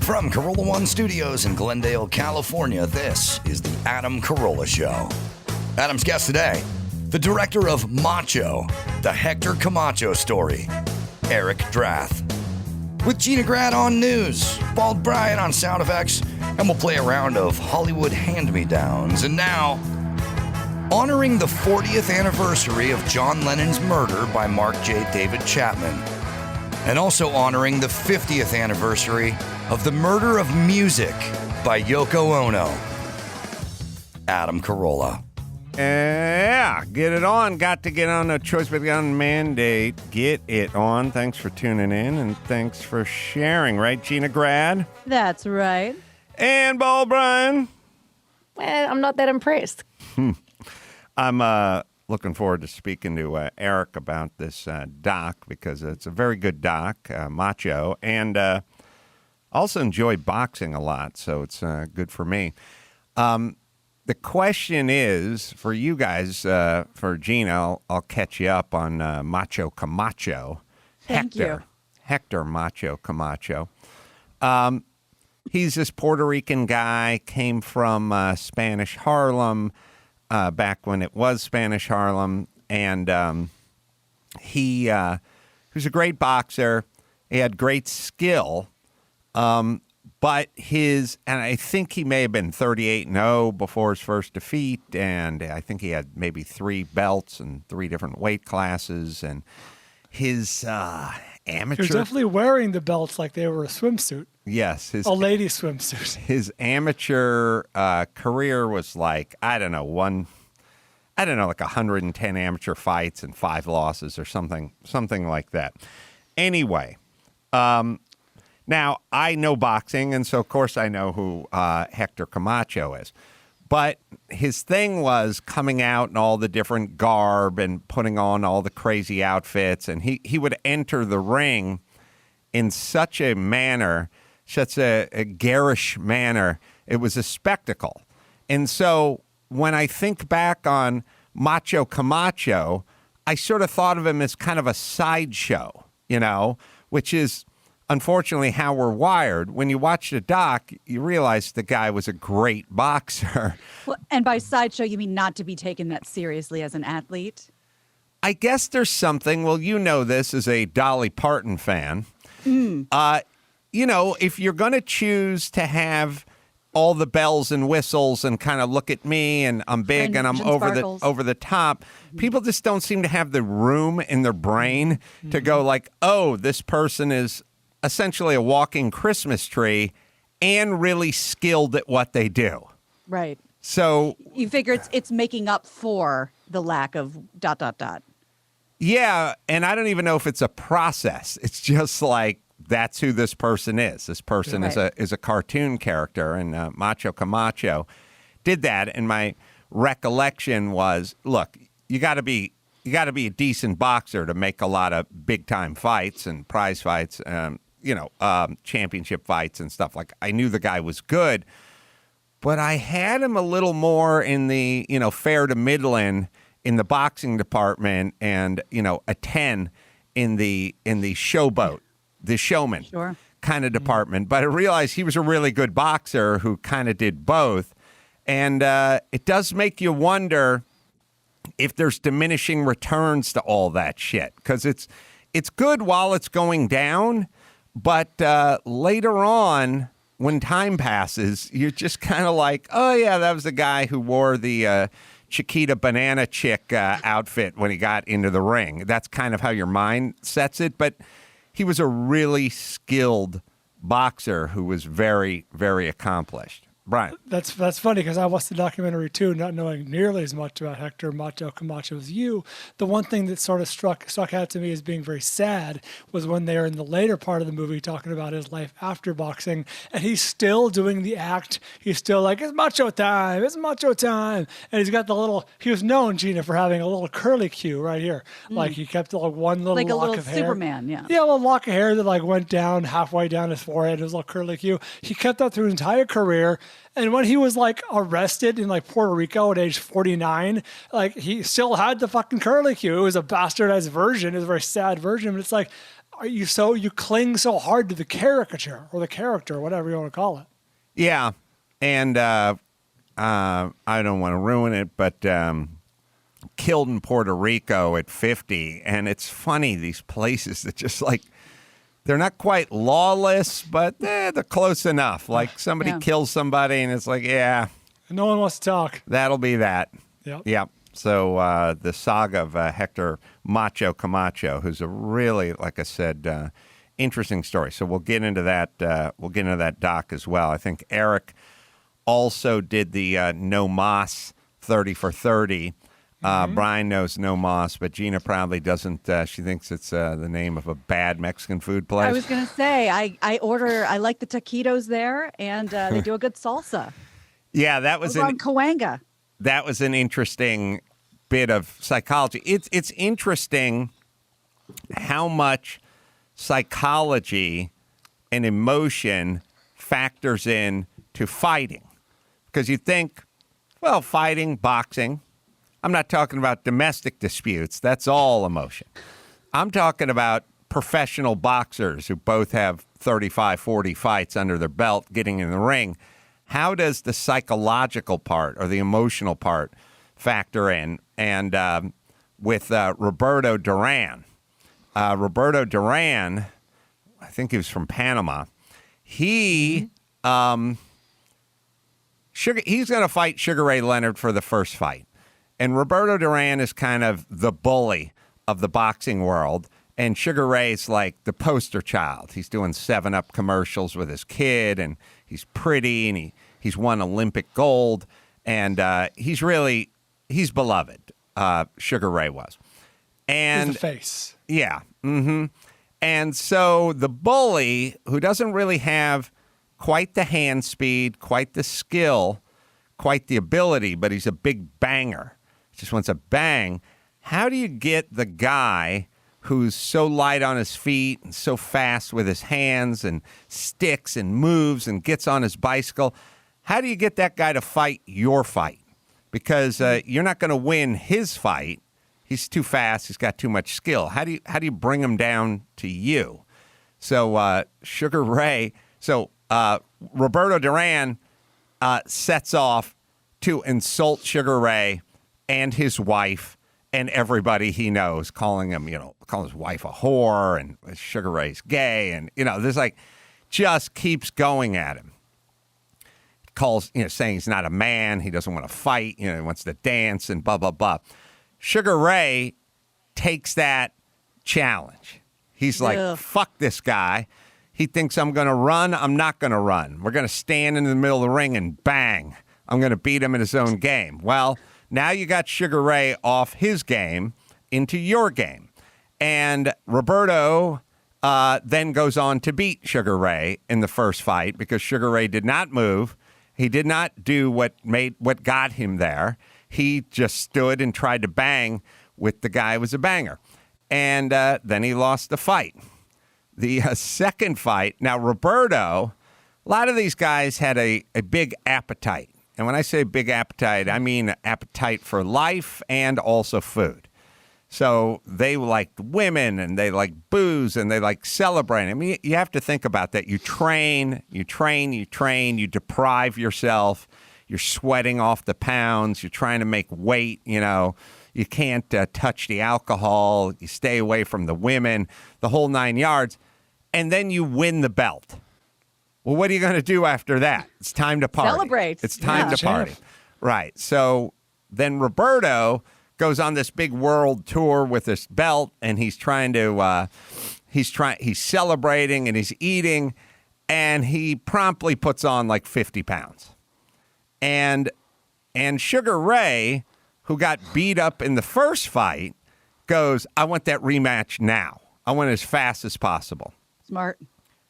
From Carolla One Studios in Glendale, California, this is the Adam Carolla Show. Adam's guest today, the director of Macho, the Hector Camacho story, Eric Drath. With Gina Grad on news, Bald Bryan on sound effects, and we'll play a round of Hollywood hand-me-downs. And now, honoring the 40th anniversary of John Lennon's murder by Mark J. David Chapman, and also honoring the 50th anniversary of the murder of music by Yoko Ono, Adam Carolla. Yeah, get it on. Got to get on a choice but gun mandate. Get it on. Thanks for tuning in and thanks for sharing, right, Gina Grad? That's right. And Bald Bryan. Well, I'm not that impressed. I'm looking forward to speaking to Eric about this doc because it's a very good doc, Macho, and also enjoy boxing a lot, so it's good for me. The question is, for you guys, for Gina, I'll catch you up on Macho Camacho. Thank you. Hector Macho Camacho. He's this Puerto Rican guy, came from Spanish Harlem, back when it was Spanish Harlem, and he was a great boxer. He had great skill, but and I think he may have been 38-0 before his first defeat, and I think he had maybe 3 belts and 3 different weight classes, and his amateur... He was definitely wearing the belts like they were a swimsuit. Yes. A lady swimsuit. His amateur career was like, like 110 amateur fights and 5 losses or something like that. Anyway, now I know boxing, and so of course I know who Hector Camacho is. But his thing was coming out in all the different garb and putting on all the crazy outfits, and he would enter the ring in such a manner, such a garish manner. It was a spectacle. And so when I think back on Macho Camacho, I sort of thought of him as kind of a sideshow, which is unfortunately how we're wired. When you watch the doc, you realize the guy was a great boxer. Well, and by sideshow, you mean not to be taken that seriously as an athlete? I guess there's something, well, you know this as a Dolly Parton fan. If you're going to choose to have all the bells and whistles and kind of look at me and I'm big and I'm over the top, people just don't seem to have the room in their brain to go like, oh, this person is essentially a walking Christmas tree and really skilled at what they do. Right. So you figure it's making up for the lack of ... Yeah, and I don't even know if it's a process. It's just like, that's who this person is. This person is a cartoon character, and Macho Camacho did that. And my recollection was, look, you got to be a decent boxer to make a lot of big time fights and prize fights, championship fights and stuff. Like, I knew the guy was good, but I had him a little more in the fair to middling in the boxing department, and a 10 in the showboat. The showman kind of department. But I realized he was a really good boxer who kind of did both. And it does make you wonder if there's diminishing returns to all that shit. Because it's good while it's going down, but later on, when time passes, you're just kind of like, oh, yeah, that was the guy who wore the Chiquita Banana Chick outfit when he got into the ring. That's kind of how your mind sets it. But he was a really skilled boxer who was very, very accomplished. Brian. That's funny because I watched the documentary too, not knowing nearly as much about Hector Macho Camacho as you. The one thing that sort of struck out to me as being very sad was when they were in the later part of the movie talking about his life after boxing, and he's still doing the act. He's still like, it's macho time, and he's got the little. He was known, Gina, for having a little curly Q right here. Like he kept like one little like lock a little of hair. Superman, yeah, a little lock of hair that like went down halfway down his forehead. It was a little curly Q. He kept that through his entire career. And when he was like arrested in like Puerto Rico at age 49, like he still had the fucking curly Q. It was a bastardized version. It was a very sad version. But it's like, you cling so hard to the caricature or the character, whatever you want to call it. Yeah, and I don't want to ruin it, but killed in Puerto Rico at 50, and it's funny, these places that just like, they're not quite lawless, but they're close enough. Like somebody kills somebody, and it's like, yeah. And no one wants to talk. That'll be that. Yep. Yep. So the saga of Hector Macho Camacho, who's a really, like I said, interesting story. So we'll get into that. We'll get into that doc as well. I think Eric also did the No Mas 30 for 30. Bryan knows No Mas, but Gina probably doesn't. She thinks it's the name of a bad Mexican food place. I was going to say, I like the taquitos there, and they do a good salsa. Yeah, that was on Cahuenga. That was an interesting bit of psychology. It's interesting how much psychology and emotion factors in to fighting. Because you think, well, fighting, boxing, I'm not talking about domestic disputes. That's all emotion. I'm talking about professional boxers who both have 35, 40 fights under their belt getting in the ring. How does the psychological part or the emotional part factor in? And with Roberto Duran, I think he was from Panama. He's going to fight Sugar Ray Leonard for the first fight. And Roberto Duran is kind of the bully of the boxing world. And Sugar Ray's like the poster child. He's doing 7-Up commercials with his kid, and he's pretty, and he's won Olympic gold. And he's beloved, Sugar Ray was. And he's the face. Yeah. Mm-hmm. And so the bully, who doesn't really have quite the hand speed, quite the skill, quite the ability, but he's a big banger. Just wants a bang. How do you get the guy who's so light on his feet and so fast with his hands and sticks and moves and gets on his bicycle? How do you get that guy to fight your fight? Because you're not going to win his fight. He's too fast. He's got too much skill. How do you bring him down to you? So Sugar Ray. So Roberto Duran sets off to insult Sugar Ray and his wife and everybody he knows, calling his wife a whore, and Sugar Ray's gay, and there's like, just keeps going at him. Calls, saying he's not a man, he doesn't want to fight, he wants to dance and blah blah blah. Sugar Ray takes that challenge. He's like, fuck this guy. He thinks I'm going to run. I'm not going to run. We're going to stand in the middle of the ring and bang. I'm going to beat him in his own game. Well, now you got Sugar Ray off his game into your game. And Roberto then goes on to beat Sugar Ray in the first fight because Sugar Ray did not move. He did not do what got him there. He just stood and tried to bang with the guy who was a banger. And then he lost the fight. The second fight, now Roberto, a lot of these guys had a big appetite. And when I say big appetite, I mean appetite for life and also food. So they liked women, and they like booze, and they like celebrating. I mean, you have to think about that. You train, you deprive yourself. You're sweating off the pounds. You're trying to make weight, You can't touch the alcohol. You stay away from the women, the whole 9 yards. And then you win the belt. Well, what are you going to do after that? It's time to party. Celebrate. It's time to party. Right. So then Roberto goes on this big world tour with this belt, and he's celebrating and he's eating, and he promptly puts on like 50 pounds. And Sugar Ray, who got beat up in the first fight, goes, I want that rematch now. I want it as fast as possible. Smart.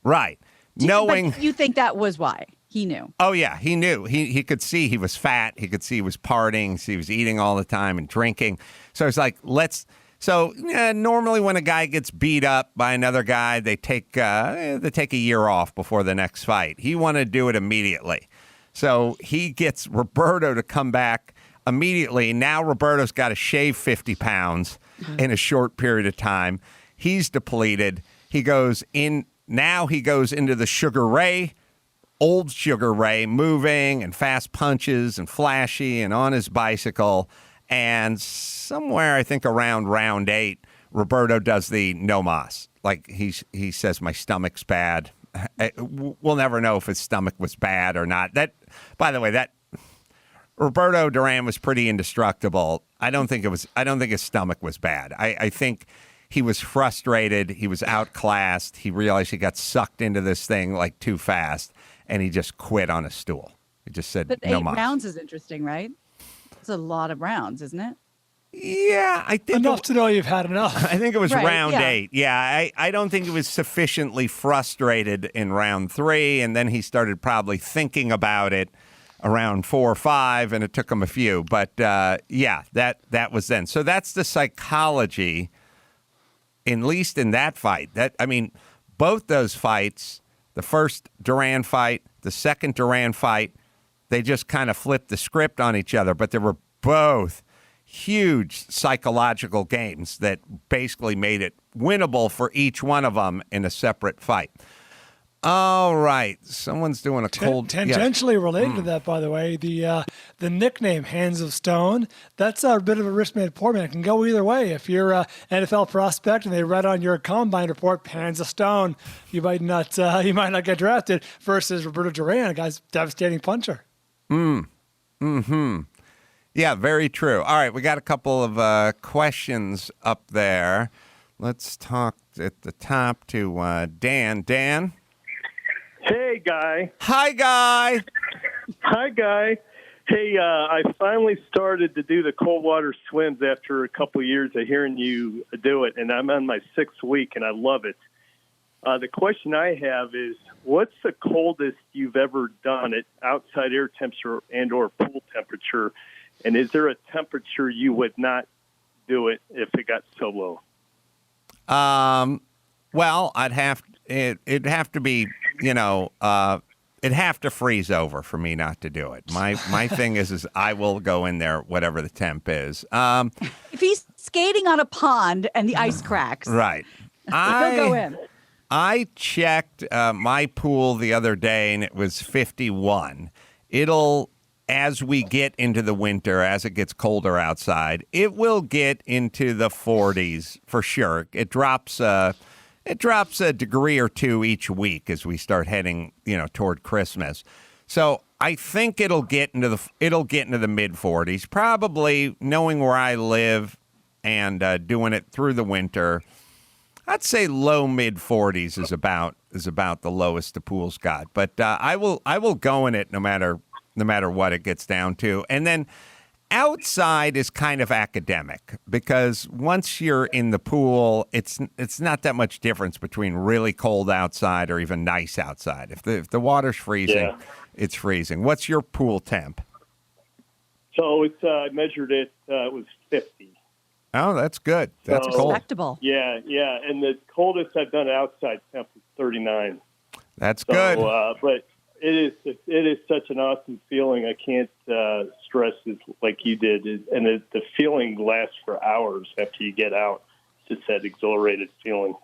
Right. But you think that was why? He knew. Oh, yeah, he knew. He could see he was fat. He could see he was partying. He was eating all the time and drinking. So it's like, normally when a guy gets beat up by another guy, they take a year off before the next fight. He wanted to do it immediately. So he gets Roberto to come back immediately. Now Roberto's got to shave 50 pounds in a short period of time. He's depleted. he goes in. Now he goes into the Sugar Ray, old Sugar Ray, moving and fast punches and flashy and on his bicycle. And somewhere, I think around round 8, Roberto does the no mas. Like he says, my stomach's bad. We'll never know if his stomach was bad or not. That, by the way, that Roberto Duran was pretty indestructible. I don't think his stomach was bad. I think he was frustrated. He was outclassed. He realized he got sucked into this thing like too fast, and he just quit on a stool. He just said, But no 8 mas. rounds is interesting, right? It's a lot of rounds, isn't it? Yeah, I think Enough to know you've had enough. I think it was Right, round yeah. 8. Yeah, I don't think he was sufficiently frustrated in round 3, and then he started probably thinking about it around 4 or 5, and it took him a few. But yeah, that was then. So that's the psychology, at least in that fight. Both those fights, the first Duran fight, the second Duran fight, they just kind of flipped the script on each other, but they were both huge psychological games that basically made it winnable for each one of them in a separate fight. All right, someone's doing a cold. Tangentially related to that, by the way, the nickname Hands of Stone, that's a bit of a rich man, poor man. It can go either way. If you're an NFL prospect and they read on your combine report Hands of Stone, you might not get drafted. Versus Roberto Duran, a guy's devastating puncher. Yeah, very true. All right, we got a couple of questions up there. Let's talk at the top to Dan. Dan? Hey, Guy. Hi, Guy. Hi, Guy. Hey, I finally started to do the cold water swims after a couple of years of hearing you do it, and I'm on my 6th week, and I love it. The question I have is, what's the coldest you've ever done at outside air temperature and or pool temperature? And is there a temperature you would not do it if it got so low? Well, it'd have to be, it'd have to freeze over for me not to do it. My thing is I will go in there whatever the temp is. If he's skating on a pond and the ice cracks, Right. he'll go in. I checked my pool the other day, and it was 51. As we get into the winter, as it gets colder outside, it will get into the 40s for sure. It drops a degree or 2 each week as we start heading, toward Christmas. So I think it'll get into the mid 40s. Probably, knowing where I live and doing it through the winter, I'd say low mid 40s is about the lowest the pool's got. But I will go in it no matter what it gets down to. And then outside is kind of academic, because once you're in the pool, it's not that much difference between really cold outside or even nice outside. If the water's freezing, It's freezing. What's your pool temp? So I measured it. It was 50. Oh, that's good. That's cold. Respectable. Yeah. And the coldest I've done outside temp was 39. That's good. But it is such an awesome feeling. I can't stress it like you did. And the feeling lasts for hours after you get out. It's just that exhilarated feeling.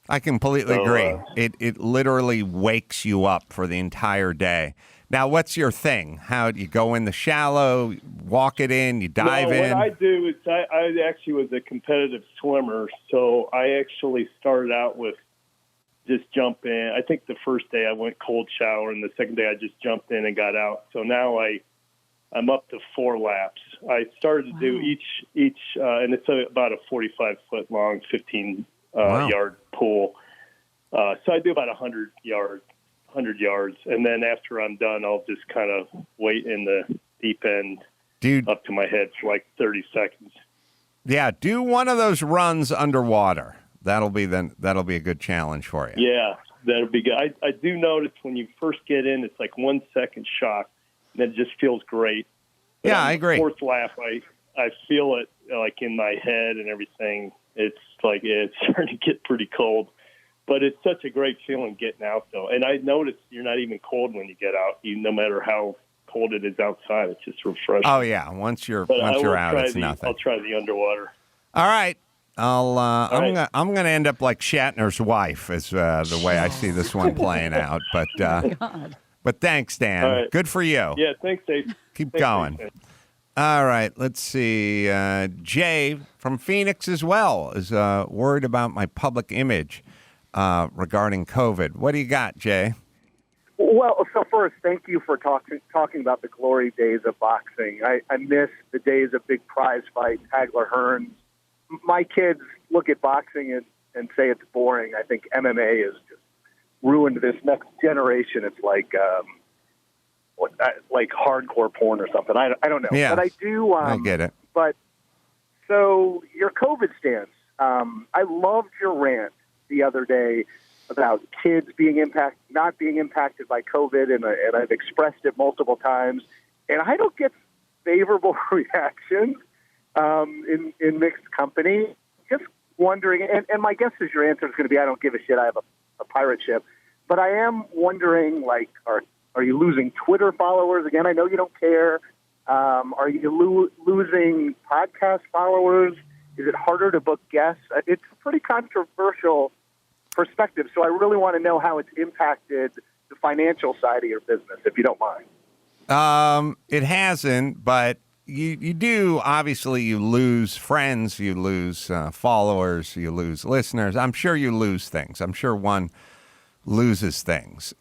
I completely agree. It literally wakes you up for the entire day. Now, what's your thing? How do you go in the shallow, walk it in, you dive in? What I do is I actually was a competitive swimmer, so I actually started out with just jump in. I think the first day I went cold shower, and the second day I just jumped in and got out. So now I'm up to 4 laps. I started to do each, and it's about a 45-foot long, 15-yard pool. So I do about 100 yards, and then after I'm done, I'll just kind of wait in the deep end, up to my head for like 30 seconds. Yeah, do one of those runs underwater. That'll be a good challenge for you. Yeah, that'll be good. I do notice when you first get in, it's like 1 second shock, and it just feels great. But yeah, on I agree. The 4th lap, I feel it like in my head and everything. It's like it's starting to get pretty cold. But it's such a great feeling getting out, though. And I noticed you're not even cold when you get out, no matter how cold it is outside. It's just refreshing. Oh, yeah. Once you're out, it's nothing. I'll try the underwater. All right. I'm gonna end up like Shatner's wife, is the way I see this one playing out. But but thanks, Dan. Right. Good for you. Yeah, thanks, Dave. Keep Thanks, going. Dave. All right, let's see. Jay from Phoenix as well is worried about my public image regarding COVID. What do you got, Jay? Well, so first, thank you for talking about the glory days of boxing. I miss the days of big prize fights, Hagler Hearns. My kids look at boxing and say it's boring. I think MMA has just ruined this next generation. It's like hardcore porn or something. I don't know. Yeah, but I do. I get it. But so your COVID stance, I loved your rant the other day about kids not being impacted by COVID, and I've expressed it multiple times, and I don't get favorable reactions in mixed company. Just wondering, and my guess is your answer is going to be, I don't give a shit. I have a pirate ship, but I am wondering, like, are you losing Twitter followers again? I know you don't care. Are you losing podcast followers? Is it harder to book guests? It's a pretty controversial perspective, so I really want to know how it's impacted the financial side of your business, if you don't mind. It hasn't, but you do. Obviously, you lose friends, you lose followers, you lose listeners. I'm sure you lose things. I'm sure one loses things.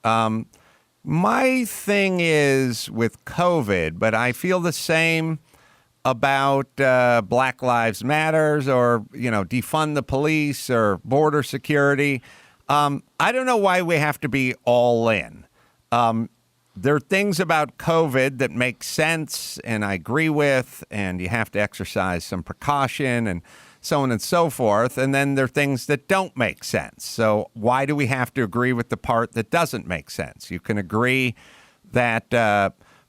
My thing is with COVID, but I feel the same about Black Lives Matters or, defund the police or border security. I don't know why we have to be all in. There are things about COVID that make sense and I agree with, and you have to exercise some precaution and so on and so forth. And then there are things that don't make sense. So why do we have to agree with the part that doesn't make sense? You can agree that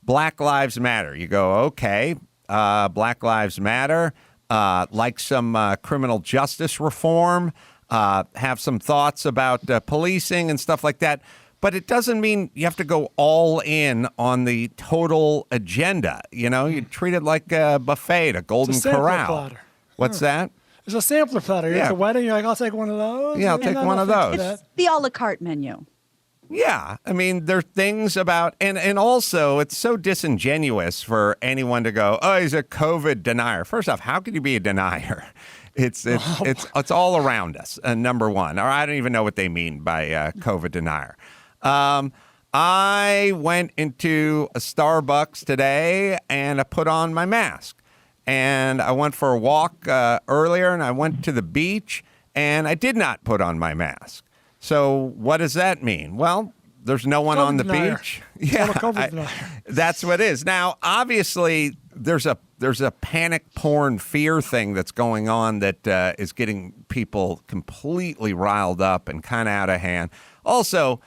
Black Lives Matter. You go, okay, Black Lives Matter, like some criminal justice reform, have some thoughts about policing and stuff like that. But it doesn't mean you have to go all in on the total agenda. You treat it like a buffet, a golden corral. Platter. What's that? It's a sampler platter. You're at the wedding, you're like, I'll take one of those. Yeah, I'll take one of those. It's the a la carte menu. Yeah, I mean, there are things about, and also it's so disingenuous for anyone to go, oh, he's a COVID denier. First off, how could you be a denier? It's all around us, number one. Or I don't even know what they mean by COVID denier. I went into a Starbucks today and I put on my mask. And I went for a walk earlier and I went to the beach and I did not put on my mask. So what does that mean? Well, there's no one on the beach. Yeah, that's what it is. Now, obviously, there's a panic porn fear thing that's going on that is getting people completely riled up and kind of out of hand. Also,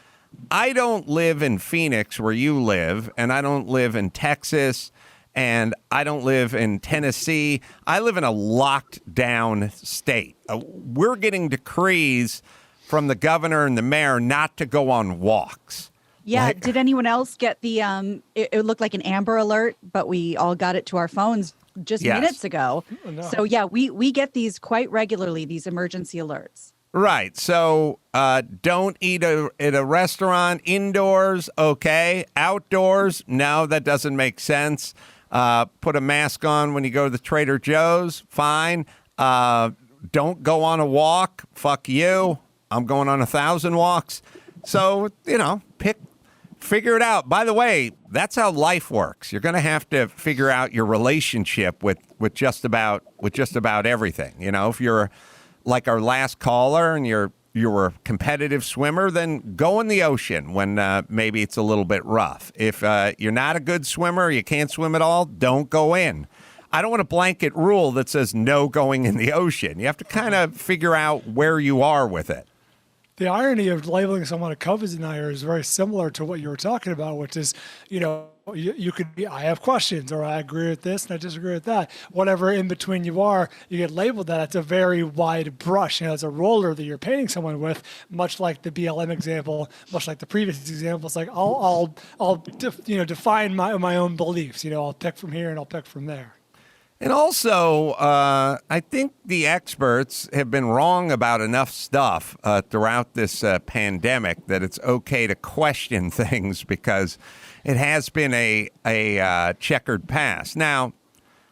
I don't live in Phoenix where you live, and I don't live in Texas, and I don't live in Tennessee. I live in a locked down state. We're getting decrees from the governor and the mayor not to go on walks. Yeah. Did anyone else get the, it looked like an Amber Alert, but we all got it to our phones just minutes ago. Oh, no. So yeah, we get these quite regularly, these emergency alerts. Right. So don't eat at a restaurant indoors. Okay. Outdoors. No, that doesn't make sense. Put a mask on when you go to the Trader Joe's. Fine. Don't go on a walk. Fuck you. I'm going on 1,000 walks. So, figure it out. By the way, that's how life works. You're going to have to figure out your relationship with just about everything. If you're like our last caller and you're a competitive swimmer, then go in the ocean when maybe it's a little bit rough. If you're not a good swimmer, you can't swim at all, don't go in. I don't want a blanket rule that says no going in the ocean. You have to kind of figure out where you are with it. The irony of labeling someone a COVID denier is very similar to what you were talking about, which is, you could be, I have questions, or I agree with this and I disagree with that. Whatever in between you are, you get labeled that. It's a very wide brush. It's a roller that you're painting someone with, much like the BLM example, much like the previous examples. Like I'll define my own beliefs. I'll pick from here and I'll pick from there. And also, I think the experts have been wrong about enough stuff throughout this pandemic that it's okay to question things because it has been a checkered past. Now,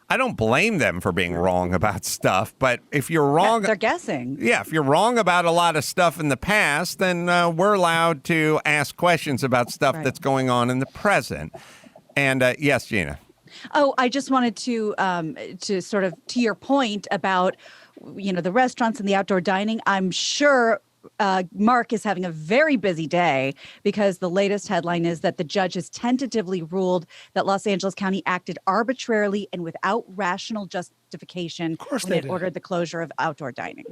I don't blame them for being wrong about stuff, but if you're wrong... They're guessing. Yeah, if you're wrong about a lot of stuff in the past, then we're allowed to ask questions about stuff that's going on in the present. And yes, Gina. Oh, I just wanted to sort of, to your point about, the restaurants and the outdoor dining. I'm sure Mark is having a very busy day because the latest headline is that the judge has tentatively ruled that Los Angeles County acted arbitrarily and without rational justification when it ordered the closure of outdoor dining.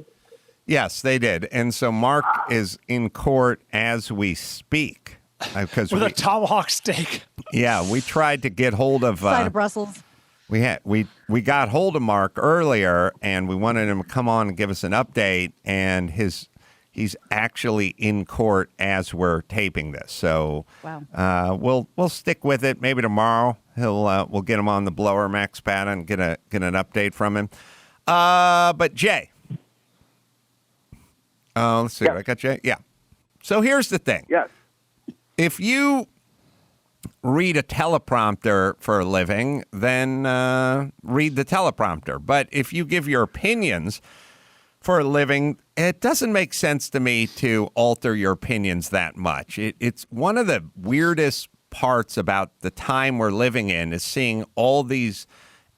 Yes, they did. And so Mark is in court as we speak. With a tomahawk steak. Yeah, we tried to get hold of side of Brussels. We got hold of Mark earlier, and we wanted him to come on and give us an update. And he's actually in court as we're taping this. So we'll stick with it. Maybe tomorrow we'll get him on the blower, Max Pata, and get an update from him. But Jay, let's see. I got Jay. Yeah. So here's the thing. Yes. If you read a teleprompter for a living, then read the teleprompter. But if you give your opinions for a living, it doesn't make sense to me to alter your opinions that much. It's one of the weirdest parts about the time we're living in is seeing all these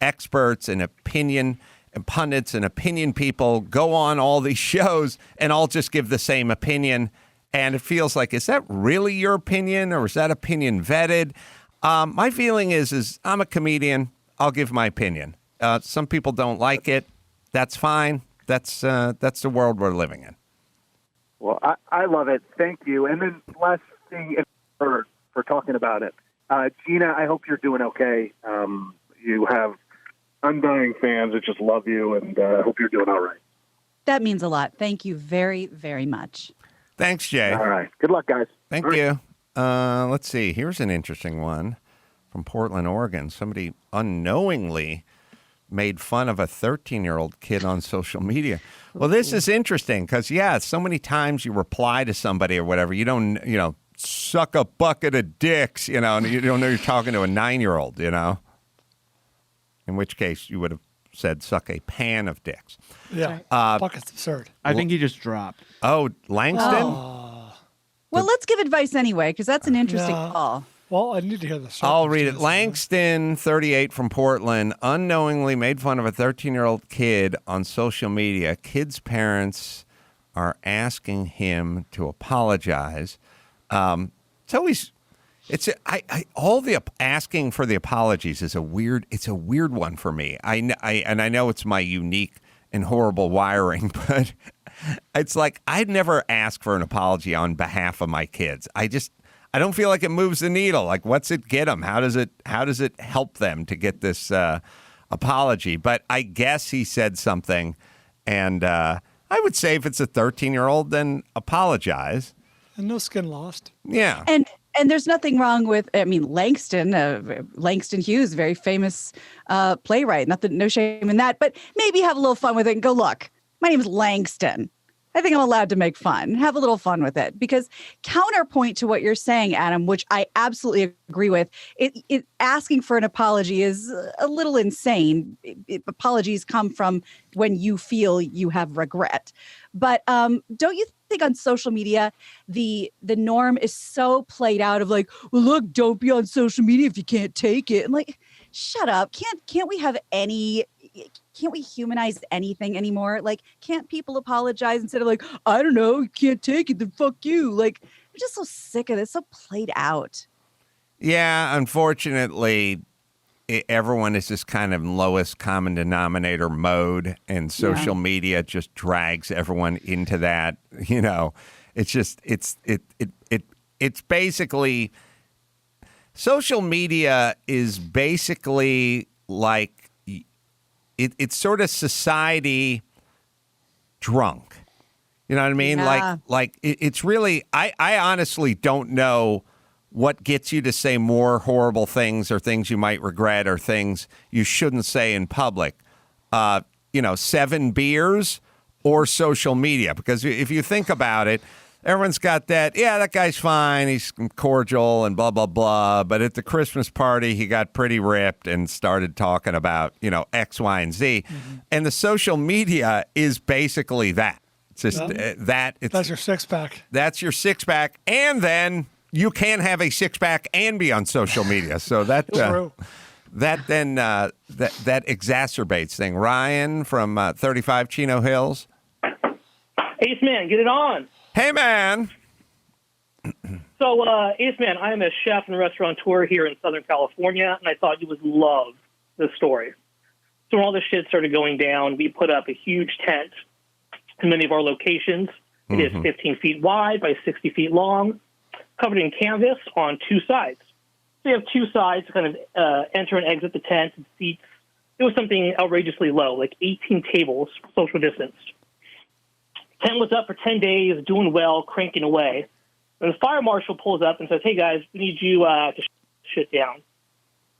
experts and opinion and pundits and opinion people go on all these shows and all just give the same opinion. And it feels like, is that really your opinion or is that opinion vetted? My feeling is I'm a comedian. I'll give my opinion. Some people don't like it. That's fine. That's the world we're living in. Well, I love it. Thank you. And then last thing for talking about it. Gina, I hope you're doing okay. You have undying fans that just love you, and I hope you're doing all right. That means a lot. Thank you very, very much. Thanks, Jay. All right. Good luck, guys. Thank you. Let's see. Here's an interesting one from Portland, Oregon. Somebody unknowingly made fun of a 13-year-old kid on social media. Well, this is interesting because, so many times you reply to somebody or whatever, you don't, suck a bucket of dicks, and you don't know you're talking to a 9-year-old, in which case you would have said suck a pan of dicks. Yeah, bucket's absurd. I think he just dropped. Oh, Langston? Well, let's give advice anyway, because that's an interesting call. Well, I need to hear this. I'll read it. Langston, 38, from Portland, unknowingly made fun of a 13-year-old kid on social media. Kid's parents are asking him to apologize. It's always... all the asking for the apologies is a weird one for me. I know it's my unique and horrible wiring, but it's like I'd never ask for an apology on behalf of my kids. I don't feel like it moves the needle. Like, what's it get them? How does it help them to get this apology? But I guess he said something, and I would say if it's a 13-year-old, then apologize. And no skin lost. Yeah. And there's nothing wrong with, Langston Hughes, very famous playwright. No shame in that. But maybe have a little fun with it and go, look, my name is Langston. I think I'm allowed to make fun. Have a little fun with it. Because counterpoint to what you're saying, Adam, which I absolutely agree with, it asking for an apology is a little insane. Apologies come from when you feel you have regret. But don't you think on social media, the norm is so played out of like, well, look, don't be on social media if you can't take it. And like, shut up. Can't we humanize anything anymore? Like, can't people apologize instead of like, I don't know, you can't take it, then fuck you. Like, I'm just so sick of this, so played out. Yeah, unfortunately, everyone is just kind of lowest common denominator mode, and social media just drags everyone into that. It's just it's basically, social media is basically like, it's sort of society drunk. You know what I mean? Yeah. Like it's really, I honestly don't know what gets you to say more horrible things or things you might regret or things you shouldn't say in public. 7 beers or social media. Because if you think about it, everyone's got that, that guy's fine, he's cordial and blah, blah, blah. But at the Christmas party, he got pretty ripped and started talking about, X, Y, and Z. Mm-hmm. And the social media is basically that. It's just that's your six-pack. That's your six-pack. And then you can have a six-pack and be on social media. So that true. That then that exacerbates thing. Ryan from 35 Chino Hills. Ace Man, get it on. Hey, man. So, Ace Man, I am a chef and restaurateur here in Southern California, and I thought you would love this story. So when all this shit started going down, we put up a huge tent in many of our locations. It is 15 feet wide by 60 feet long, covered in canvas on 2 sides. So you have 2 sides to kind of enter and exit the tent and seats. It was something outrageously low, like 18 tables, social distanced. Tent was up for 10 days, doing well, cranking away. And the fire marshal pulls up and says, hey, guys, we need you to shut down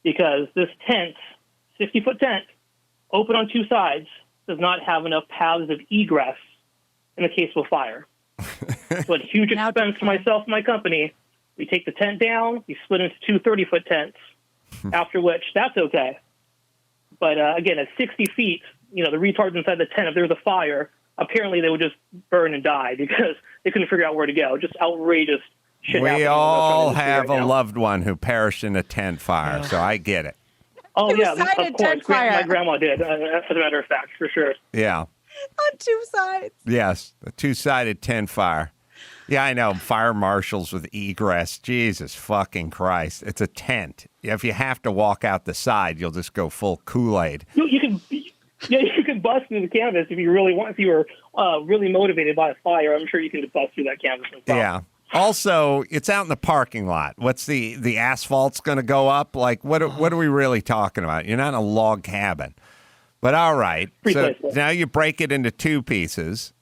because this tent, 60-foot tent, open on 2 sides, does not have enough paths of egress in the case of a fire. So at huge expense to myself and my company, we take the tent down, we split into 2 30-foot tents, after which that's okay. But again, at 60 feet, the retards inside the tent, if there was a fire, apparently they would just burn and die because they couldn't figure out where to go. Just outrageous shit. We all have a loved one who perished in a tent fire, so I get it. Oh, yeah, of Two-sided course. tent fire. My grandma did, as a matter of fact, for sure. Yeah. On 2 sides. Yes, a 2-sided tent fire. Yeah, I know. Fire marshals with egress. Jesus fucking Christ. It's a tent. If you have to walk out the side, you'll just go full Kool-Aid. You can bust through the canvas if you really want. If you were really motivated by a fire, I'm sure you can just bust through that canvas. Yeah. Also, it's out in the parking lot. What's the asphalt's going to go up? Like, what are we really talking about? You're not in a log cabin. But all right. So now you break it into 2 pieces.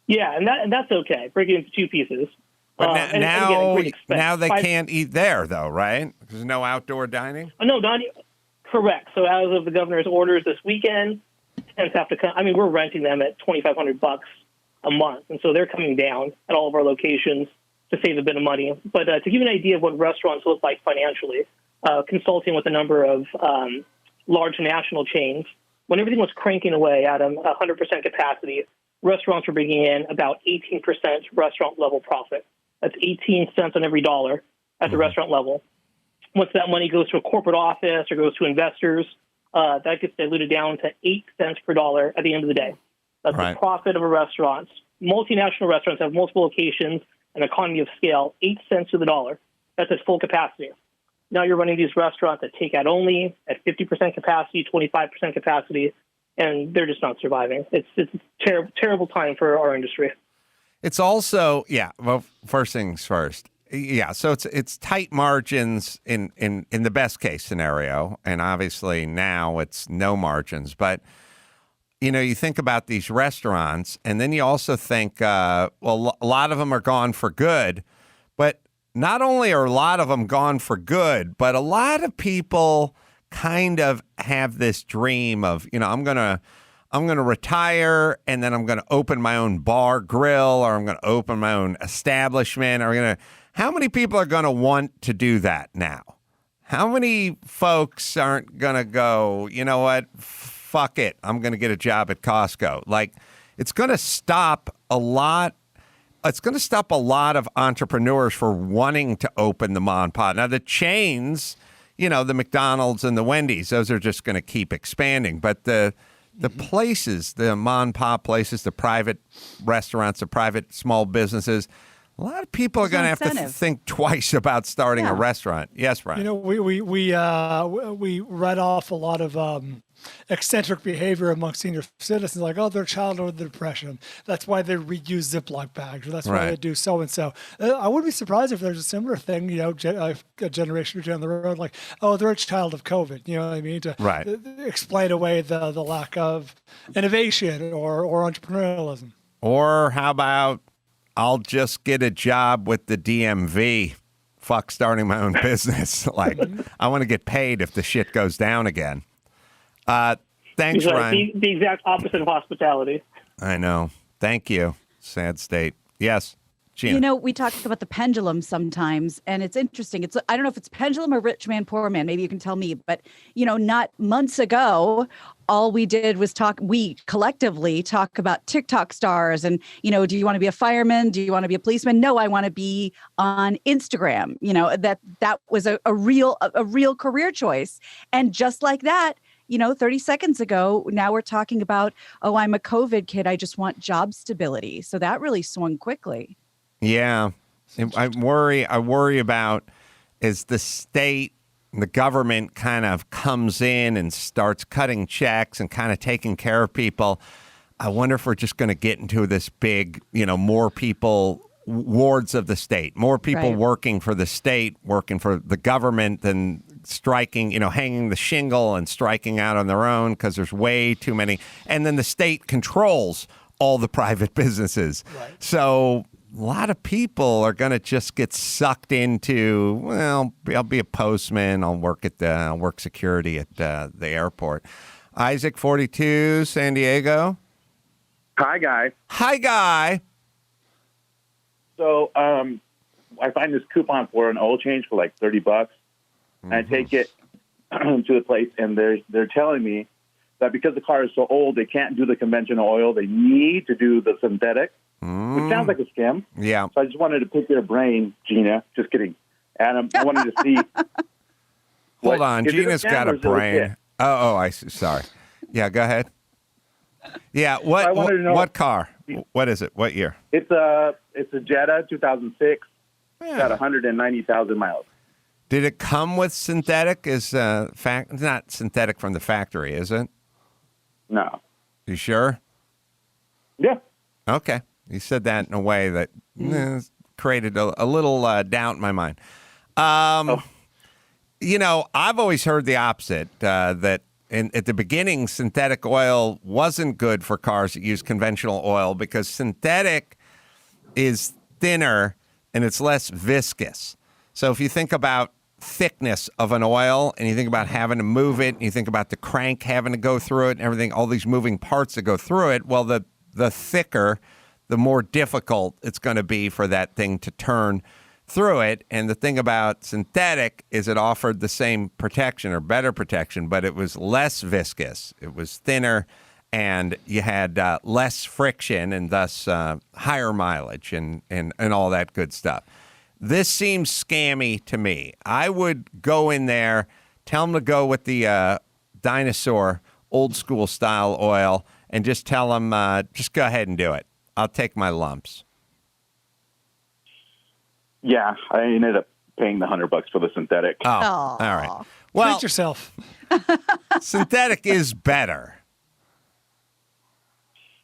Yeah, and that's okay. Break it into 2 pieces. But now they can't eat there, though, right? There's no outdoor dining? No, not correct. So as of the governor's orders this weekend, tents have to come. I mean, we're renting them at $2,500 a month, and so they're coming down at all of our locations to save a bit of money. But to give you an idea of what restaurants look like financially, consulting with a number of large national chains, when everything was cranking away at 100% capacity, restaurants were bringing in about 18% restaurant-level profit. That's 18 cents on every dollar at the restaurant level. Once that money goes to a corporate office or goes to investors, that gets diluted down to 8 cents per dollar at the end of the day. That's the profit of a restaurant. Multinational restaurants have multiple locations, an economy of scale, 8 cents to the dollar. That's at full capacity. Now you're running these restaurants at takeout only, at 50% capacity, 25% capacity, and they're just not surviving. It's a terrible time for our industry. It's also, well, first things first. Yeah, so it's tight margins in the best case scenario, and obviously now it's no margins. But, you think about these restaurants, and then you also think, a lot of them are gone for good. But not only are a lot of them gone for good, but a lot of people kind of have this dream of, I'm gonna retire, and then I'm gonna open my own bar, grill, or I'm gonna open my own establishment. How many people are gonna want to do that now? How many folks aren't gonna go, you know what, fuck it, I'm gonna get a job at Costco? Like, it's gonna stop a lot. It's going to stop a lot of entrepreneurs for wanting to open the mom and pop. Now, the chains, the McDonald's and the Wendy's, those are just going to keep expanding. But the places, the mom and pop places, the private restaurants, the private small businesses, a lot of people are going to have to think twice about starting a restaurant. Yes, Brian. We read off a lot of eccentric behavior among senior citizens, like, they're childhood with depression. That's why they reuse Ziploc bags, or that's why they do so and so. I wouldn't be surprised if there's a similar thing, a generation or two down the road, like, they're a child of COVID. You know what I mean? To explain away the lack of innovation or entrepreneurialism. Or how about I'll just get a job with the DMV. Fuck starting my own business. Like, I want to get paid if the shit goes down again. Thanks, Ryan. The exact opposite of hospitality. I know. Thank you. Sad state. Yes, Gina. You know, we talk about the pendulum sometimes, and it's interesting. I don't know if it's pendulum or rich man, poor man. Maybe you can tell me. But, you know, not months ago, all we did was we collectively talk about TikTok stars and, you know, do you want to be a fireman? Do you want to be a policeman? No, I want to be on Instagram. You know, that was a real career choice. And just like that, you know, 30 seconds ago, now we're talking about, oh, I'm a COVID kid. I just want job stability. So that really swung quickly. Yeah. I worry about as the state, the government kind of comes in and starts cutting checks and kind of taking care of people. I wonder if we're just going to get into this big, you know, more people, wards of the state, more people working for the state, working for the government than striking, you know, hanging the shingle and striking out on their own because there's way too many. And then the state controls all the private businesses. Right. So a lot of people are going to just get sucked into, well, I'll be a postman. I'll work security at the airport. Isaac, 42, San Diego. Hi, guy. Hi, guy. So I find this coupon for an oil change for like $30. And I take it to the place, and they're telling me that because the car is so old, they can't do the conventional oil. They need to do the synthetic, which sounds like a scam. Yeah. So I just wanted to pick their brain, Gina. Just kidding. Adam, I wanted to see. Hold on. Gina's got a brain. Oh, I see. Sorry. Yeah, go ahead. Yeah, what car? What is it? What year? It's a Jetta 2006. Yeah. Got 190,000 miles. Did it come with synthetic? Not synthetic from the factory, is it? No. You sure? Yeah. Okay. You said that in a way that created a little doubt in my mind. You know, I've always heard the opposite, that at the beginning, synthetic oil wasn't good for cars that use conventional oil because synthetic is thinner and it's less viscous. So if you think about thickness of an oil and you think about having to move it and you think about the crank having to go through it and everything, all these moving parts that go through it, well, the thicker, the more difficult it's going to be for that thing to turn through it. And the thing about synthetic is it offered the same protection or better protection, but it was less viscous. It was thinner and you had less friction and thus higher mileage and all that good stuff. This seems scammy to me. I would go in there, tell them to go with the dinosaur old school style oil and just tell them, just go ahead and do it. I'll take my lumps. Yeah, I ended up paying the $100 for the synthetic. Oh, all right. Well, treat yourself. Synthetic is better.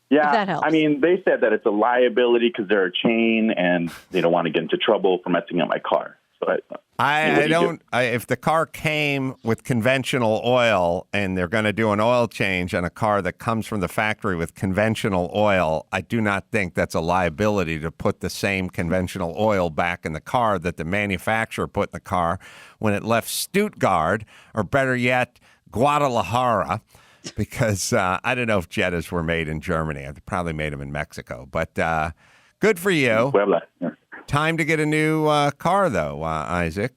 Yeah, that helps. I mean, they said that it's a liability because they're a chain and they don't want to get into trouble for messing up my car. So I don't. If the car came with conventional oil and they're going to do an oil change on a car that comes from the factory with conventional oil, I do not think that's a liability to put the same conventional oil back in the car that the manufacturer put in the car when it left Stuttgart, or better yet, Guadalajara. Because I don't know if Jettas were made in Germany. They probably made them in Mexico. But good for you. Time to get a new car, though, Isaac.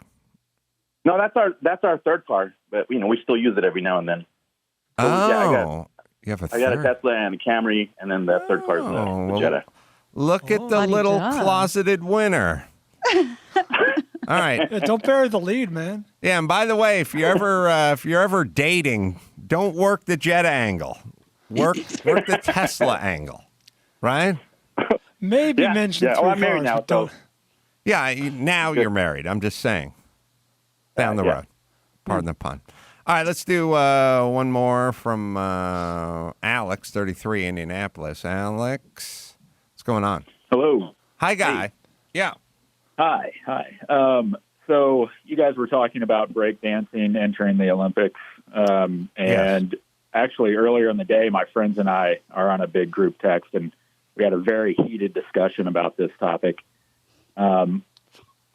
No, that's our third car. But, you know, we still use it every now and then. So, you have a I got a Tesla and a Camry, and then the third car is the Jetta. Look at the little closeted winner. All right. Yeah, don't bury the lead, man. Yeah, and by the way, if you're ever dating, don't work the Jetta angle. Work the Tesla angle, right? Maybe mention three I'm married cars, now. So. Yeah, now you're married. I'm just saying. Down the road. Pardon the pun. All right, let's do one more from Alex, 33, Indianapolis. Alex, what's going on? Hello. Hi, guy. Hey. Yeah. Hi. So you guys were talking about breakdancing entering the Olympics. And actually earlier in the day, my friends and I are on a big group text, and We had a very heated discussion about this topic. I'm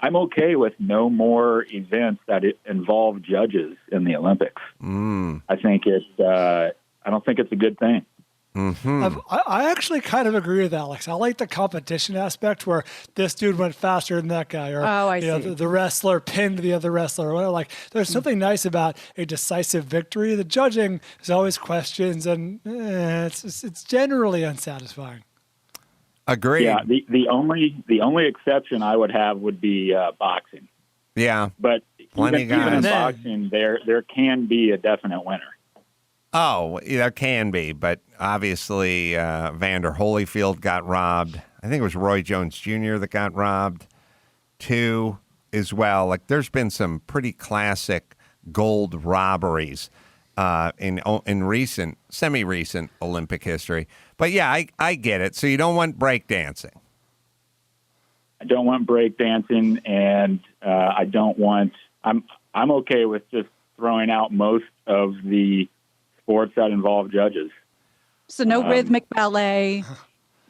okay with no more events that involve judges in the Olympics. I think I don't think it's a good thing. I actually kind of agree with Alex. I like the competition aspect where this dude went faster than that guy, or the wrestler pinned the other wrestler, or whatever. Like, there's something nice about a decisive victory. The judging is always questions, and it's generally unsatisfying. Agreed. Yeah, the only exception I would have would be boxing. Yeah, but plenty even in guys. boxing, there can be a definite winner. Oh, there can be, but obviously Vander Holyfield got robbed. I think it was Roy Jones Jr. that got robbed too, as well. Like, there's been some pretty classic gold robberies in recent, semi-recent Olympic history. But yeah, I get it. So you don't want breakdancing. I don't want breakdancing, and I don't want. I'm okay with just throwing out most of the sports that involve judges. So no rhythmic ballet,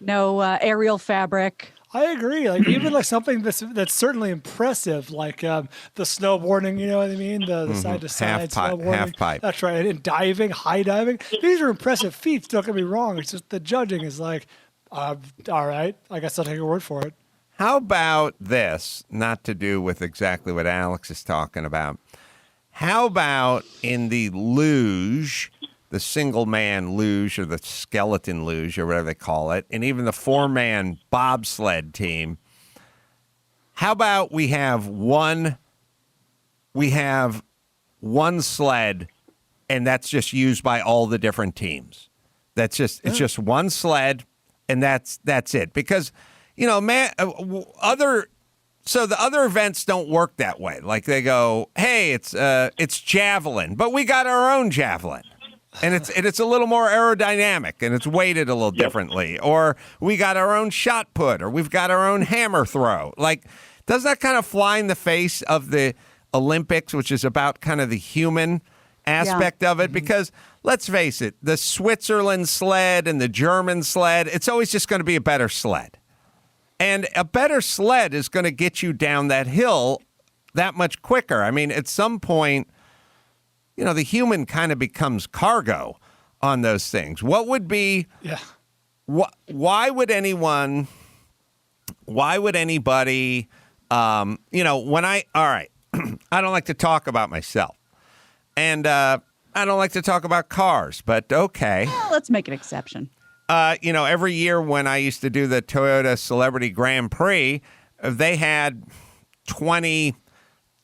no aerial fabric. I agree. Like, even like something that's certainly impressive, like the snowboarding. You know what I mean? The side to side snowboarding. Half pipe. That's right. And diving, high diving. These are impressive feats. Don't get me wrong. It's just the judging is like, all right. I guess I'll take your word for it. How about this? Not to do with exactly what Alex is talking about. How about in the luge, the single-man luge or the skeleton luge or whatever they call it, and even the four-man bobsled team, how about we have one sled, and that's just used by all the different teams. It's just one sled, and that's it. Because, so the other events don't work that way. Like, they go, hey, it's javelin, but we got our own javelin. And it's a little more aerodynamic, and it's weighted a little differently. Or we got our own shot put, or we've got our own hammer throw. Like, doesn't that kind of fly in the face of the Olympics, which is about kind of the human aspect of it? Because let's face it, the Switzerland sled and the German sled, it's always just going to be a better sled. And a better sled is going to get you down that hill that much quicker. I mean, at some point, the human kind of becomes cargo on those things. What would be? Yeah. Why would anybody? When I don't like to talk about myself, and I don't like to talk about cars. But okay, well, let's make an exception. Every year when I used to do the Toyota Celebrity Grand Prix, they had 20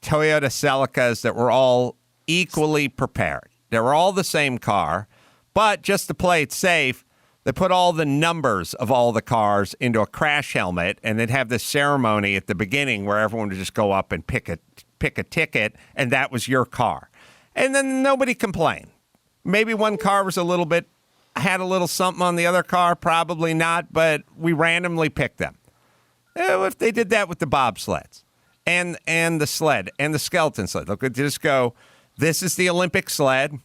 Toyota Celicas that were all equally prepared. They were all the same car, but just to play it safe, they put all the numbers of all the cars into a crash helmet, and they'd have this ceremony at the beginning where everyone would just go up and pick a ticket, and that was your car. And then nobody complained. Maybe one car was had a little something on the other car, probably not, but we randomly picked them. If they did that with the bobsleds and the sled and the skeleton sled, look, just go, this is the Olympic sled.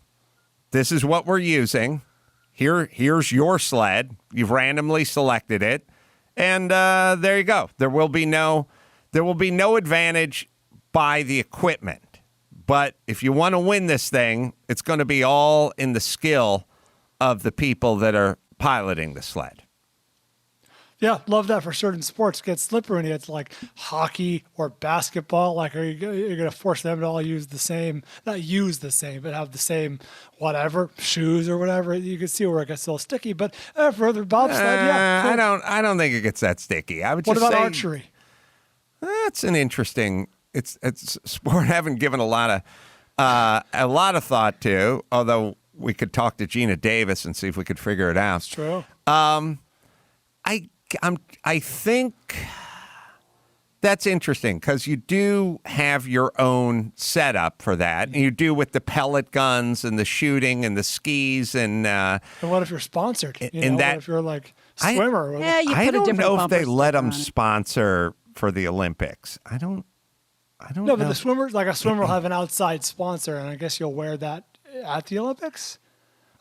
This is what we're using. Here's your sled. You've randomly selected it, and there you go. There will be no advantage by the equipment. But if you want to win this thing, it's going to be all in the skill of the people that are piloting the sled. Yeah, love that for certain sports. Get slippery when it's like hockey or basketball. Like, you're going to force them to all use the same, not use the same, but have the same whatever, shoes or whatever. You can see where it gets a little sticky. But for other bobsled, cool. I don't think it gets that sticky. I would just What about say, archery? That's an interesting. It's sport I haven't given a lot of thought to. Although we could talk to Gina Davis and see if we could figure it out. It's true. I think that's interesting because you do have your own setup for that. And you do with the pellet guns and the shooting and the skis and what if you're sponsored? What if you're like swimmer? I don't know if they let them sponsor for the Olympics. I don't know. No, but the swimmers, like a swimmer will have an outside sponsor, and I guess you'll wear that at the Olympics.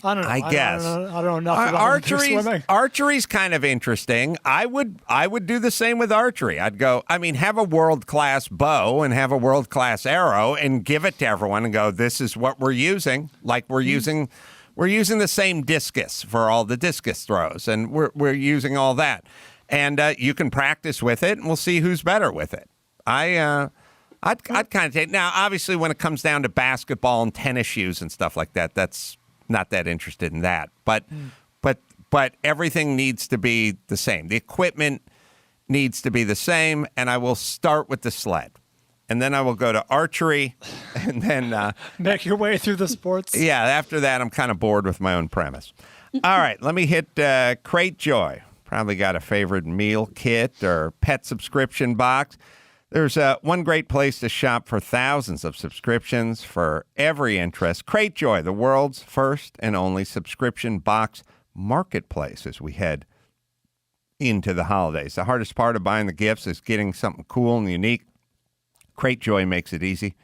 I don't know. I guess. I don't know enough about swimming. Archery's kind of interesting. I would do the same with archery. I'd go, have a world-class bow and have a world-class arrow and give it to everyone and go, this is what we're using. Like we're using the same discus for all the discus throws, and we're using all that. And you can practice with it, and we'll see who's better with it. I'd kind of take. Now, obviously, when it comes down to basketball and tennis shoes and stuff like that, that's not that interested in that. But everything needs to be the same. The equipment needs to be the same, and I will start with the sled. And then I will go to archery, and then make your way through the sports. Yeah, after that, I'm kind of bored with my own premise. All right, let me hit Crate Joy. Probably got a favorite meal kit or pet subscription box. There's one great place to shop for thousands of subscriptions for every interest. Crate Joy, the world's first and only subscription box marketplace as we head into the holidays. The hardest part of buying the gifts is getting something cool and unique. Crate Joy makes it easy.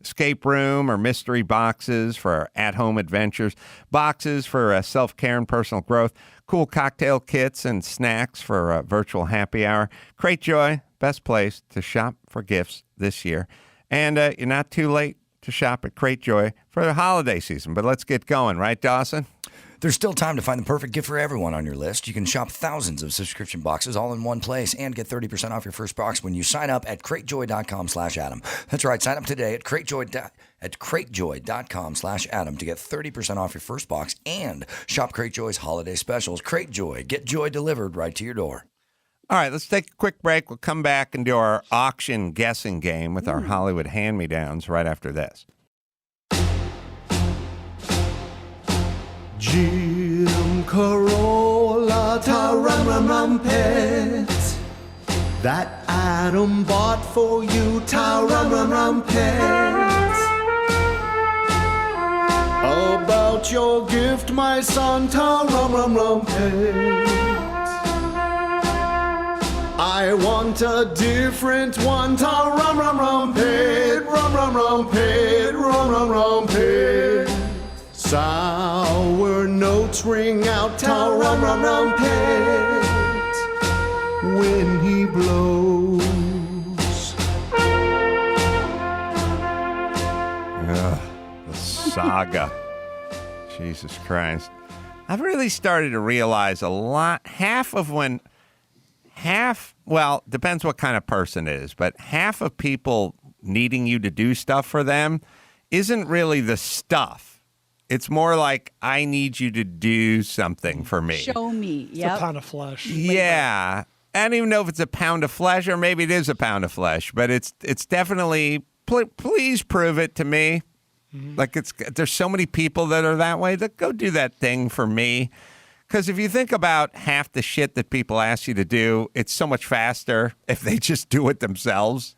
Escape room or mystery boxes for at-home adventures, boxes for self-care and personal growth, cool cocktail kits and snacks for a virtual happy hour. Crate Joy, best place to shop for gifts this year. And you're not too late to shop at Crate Joy for the holiday season. But let's get going, right, Dawson? There's still time to find the perfect gift for everyone on your list. You can shop thousands of subscription boxes all in one place and get 30% off your first box when you sign up at cratejoy.com/Adam. That's right. Sign up today at cratejoy.com/Adam to get 30% off your first box and shop Crate Joy's holiday specials. Crate Joy. Get joy delivered right to your door. All right, let's take a quick break. We'll come back and do our auction guessing game with our Hollywood hand-me-downs right after this. Jim Carolla, ta-rum-rum-rum-pet. That Adam bought for you, ta-rum-rum-rum-pet. About your gift, my son, ta-rum-rum-rum-pet. I want a different one, ta-rum-rum-rum-pet, rum-rum-rum-pet, rum-rum-rum-pet. Sour notes ring out, ta-rum-rum-rum-pet, when he blows. The saga. Jesus Christ. I've really started to realize depends what kind of person it is, but half of people needing you to do stuff for them isn't really the stuff. It's more like, I need you to do something for me. Show me. It's a pound of flesh. Yeah. I don't even know if it's a pound of flesh, or maybe it is a pound of flesh, but it's definitely, please prove it to me. Mm-hmm. Like there's so many people that are that way, that go do that thing for me. Because if you think about half the shit that people ask you to do, it's so much faster if they just do it themselves.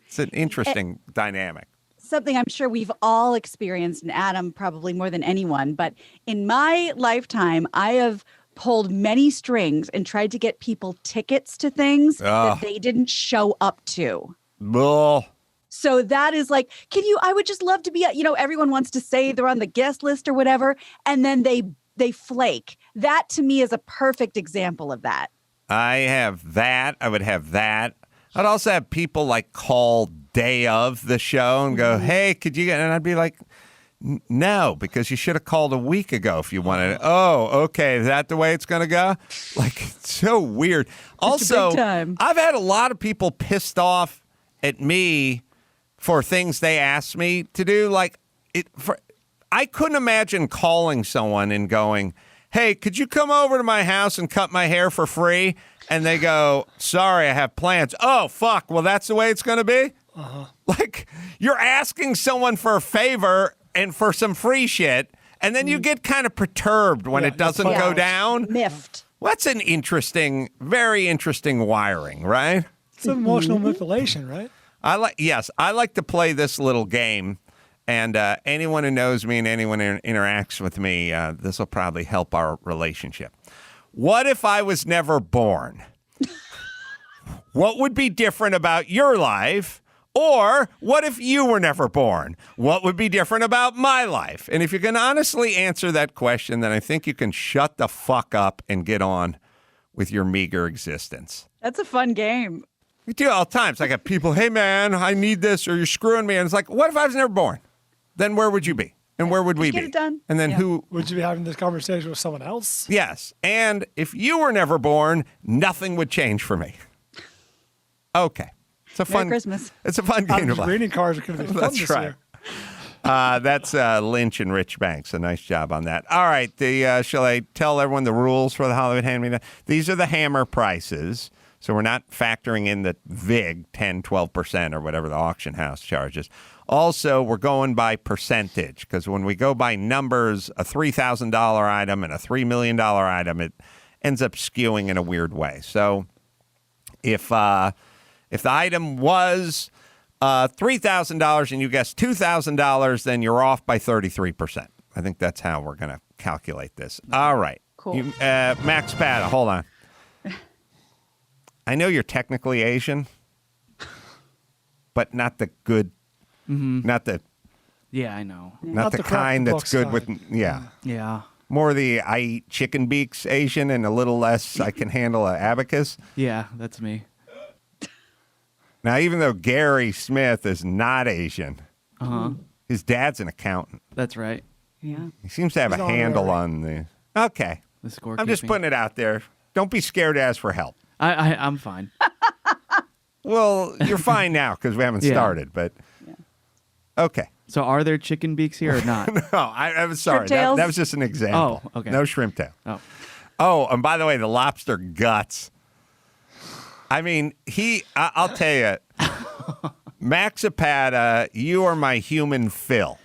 It's an interesting dynamic. Something I'm sure we've all experienced, and Adam probably more than anyone, but in my lifetime, I have pulled many strings and tried to get people tickets to things that they didn't show up to. Ugh. So that is like, I would just love to be, everyone wants to say they're on the guest list or whatever, and then they flake. That to me is a perfect example of that. I have that. I would have that. I'd also have people like call day of the show and go, hey, could you get, and I'd be like, no, because you should have called a week ago if you wanted it. Oh, okay. Is that the way it's going to go? Like, it's so weird. Also, I've had a lot of people pissed off at me for things they asked me to do. Like, I couldn't imagine calling someone and going, hey, could you come over to my house and cut my hair for free? And they go, sorry, I have plans. Oh, fuck. Well, that's the way it's going to be? Uh-huh. Like, you're asking someone for a favor and for some free shit, and then you get kind of perturbed when it doesn't go down. Miffed. Well, that's an very interesting wiring, right? It's emotional manipulation, right? I like to play this little game, and anyone who knows me and anyone who interacts with me, this will probably help our relationship. What if I was never born? What would be different about your life? Or what if you were never born? What would be different about my life? And if you can honestly answer that question, then I think you can shut the fuck up and get on with your meager existence. That's a fun game. We do it all the time. It's like people, hey, man, I need this, or you're screwing me. And it's like, what if I was never born? Then where would you be? And where would we be? Get it done. And then who? Would you be having this conversation with someone else? Yes. And if you were never born, nothing would change for me. Okay. It's a fun Merry Christmas. It's a fun game to play. Greeting cards are going to be fun That's this right. year. That's Lynch and Rich Banks. A nice job on that. All right. Shall I tell everyone the rules for the Hollywood Hand-Me-Down? These are the hammer prices. So we're not factoring in the VIG, 10, 12%, or whatever the auction house charges. Also, we're going by percentage, because when we go by numbers, a $3,000 item and a $3 million item, it ends up skewing in a weird way. So if the item was $3,000 and you guessed $2,000, then you're off by 33%. I think that's how we're going to calculate this. All right. Cool. Max Pata, hold on. I know you're technically Asian, but not the good, not the Yeah, I know. not the the crap kind the that's books good kind. with, yeah. Yeah. More the I eat chicken beaks Asian and a little less I can handle an abacus. Yeah, that's me. Now, even though Gary Smith is not Asian, his dad's an accountant. That's right. Yeah. He seems to have He's a on handle there. on the. Okay. The score. I'm just putting it out there. Don't be scared to ask for help. I'm fine. Well, you're fine now because we haven't Yeah. started, but. Okay. So are there chicken beaks here or not? No, I'm sorry. Shrimp tails? That was just an example. Oh, okay. No shrimp tail. Oh. Oh, and by the way, the lobster guts. I mean, I'll tell you, Max Zapata, you are my human Phil.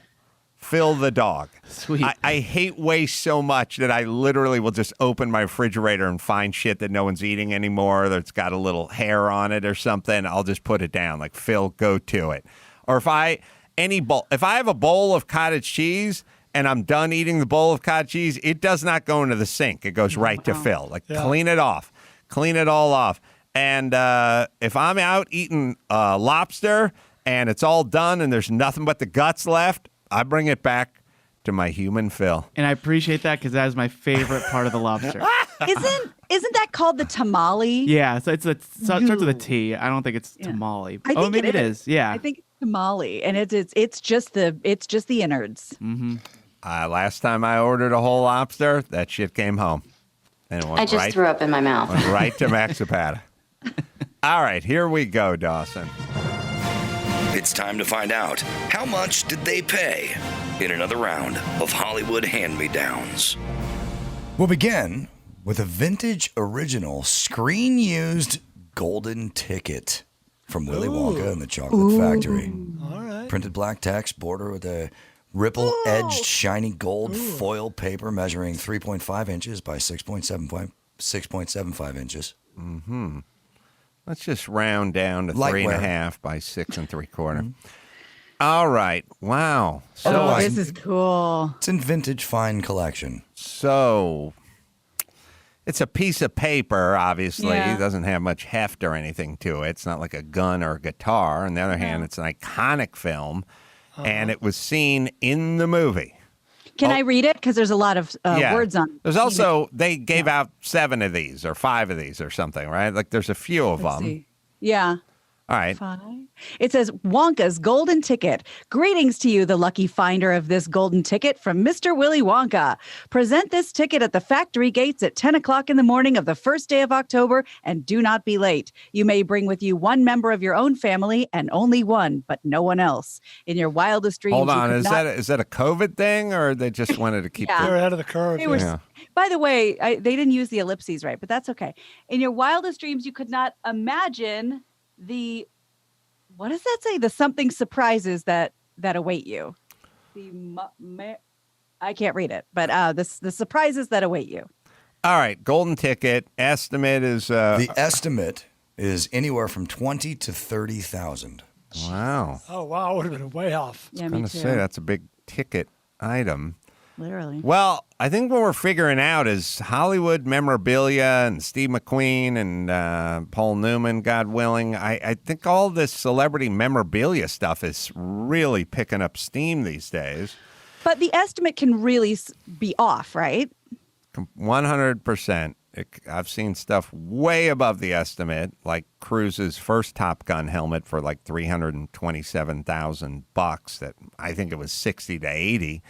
Phil the dog. Sweet. I hate waste so much that I literally will just open my refrigerator and find shit that no one's eating anymore that's got a little hair on it or something. I'll just put it down. Like, Phil, go to it. Or if I have a bowl of cottage cheese and I'm done eating the bowl of cottage cheese, it does not go into the sink. It goes right to Phil. Like, clean it off. Clean it all off. And if I'm out eating lobster and it's all done and there's nothing but the guts left, I bring it back to my human Phil. And I appreciate that because that is my favorite part of the lobster. Isn't that called the tamale? Yeah, so it starts with a T. I don't think it's tamale. I think maybe it is. Yeah. I think it's tamale, and it's just the innards. Mm-hmm. Last time I ordered a whole lobster, that shit came home. And it went I just threw up in my mouth. Went right to Max Zapata. All right, here we go, Dawson. It's time to find out how much did they pay in another round of Hollywood Hand-Me-Downs. We'll begin with a vintage original screen-used golden ticket from Willy Wonka and the Chocolate Factory. All right. Printed black text, border with a ripple-edged shiny gold foil paper measuring 3.5 inches by 6.75 inches. Mm-hmm. Let's just round down to Lightweight. 3.5 by 6 3/4. All right. Wow. So this is cool. It's in vintage fine collection. So it's a piece of paper, obviously. Yeah. It doesn't have much heft or anything to it. It's not like a gun or a guitar. On the other hand, it's an iconic film, and it was seen in the movie. Can I read it? Because there's a lot of words on it. There's also, they gave out 7 of these or 5 of these or something, right? Like there's a few of Let's them. see. Yeah. All right. 5. It says Wonka's Golden Ticket. Greetings to you, the lucky finder of this golden ticket from Mr. Willy Wonka. Present this ticket at the factory gates at 10 o'clock in the morning of the first day of October and do not be late. You may bring with you one member of your own family and only one, but no one else. In your wildest dreams, Hold you on. could not- Is that a COVID thing or they just wanted to keep Yeah. They're ahead of the curve. They were, Yeah. By the way, they didn't use the ellipses right, but that's okay. In your wildest dreams, you could not imagine what does that say? The something surprises that await you. I can't read it, but the surprises that await you. All right, golden ticket estimate is The estimate is anywhere from 20 to 30,000. wow. Oh, wow. I would have been way off. Yeah, I'm me gonna too. say that's a big ticket item. Literally. Well, I think what we're figuring out is Hollywood memorabilia and Steve McQueen and Paul Newman, God willing. I think all this celebrity memorabilia stuff is really picking up steam these days. But the estimate can really be off, right? 100%. I've seen stuff way above the estimate, like Cruise's first Top Gun helmet for like $327,000. That I think it was 60 to 80.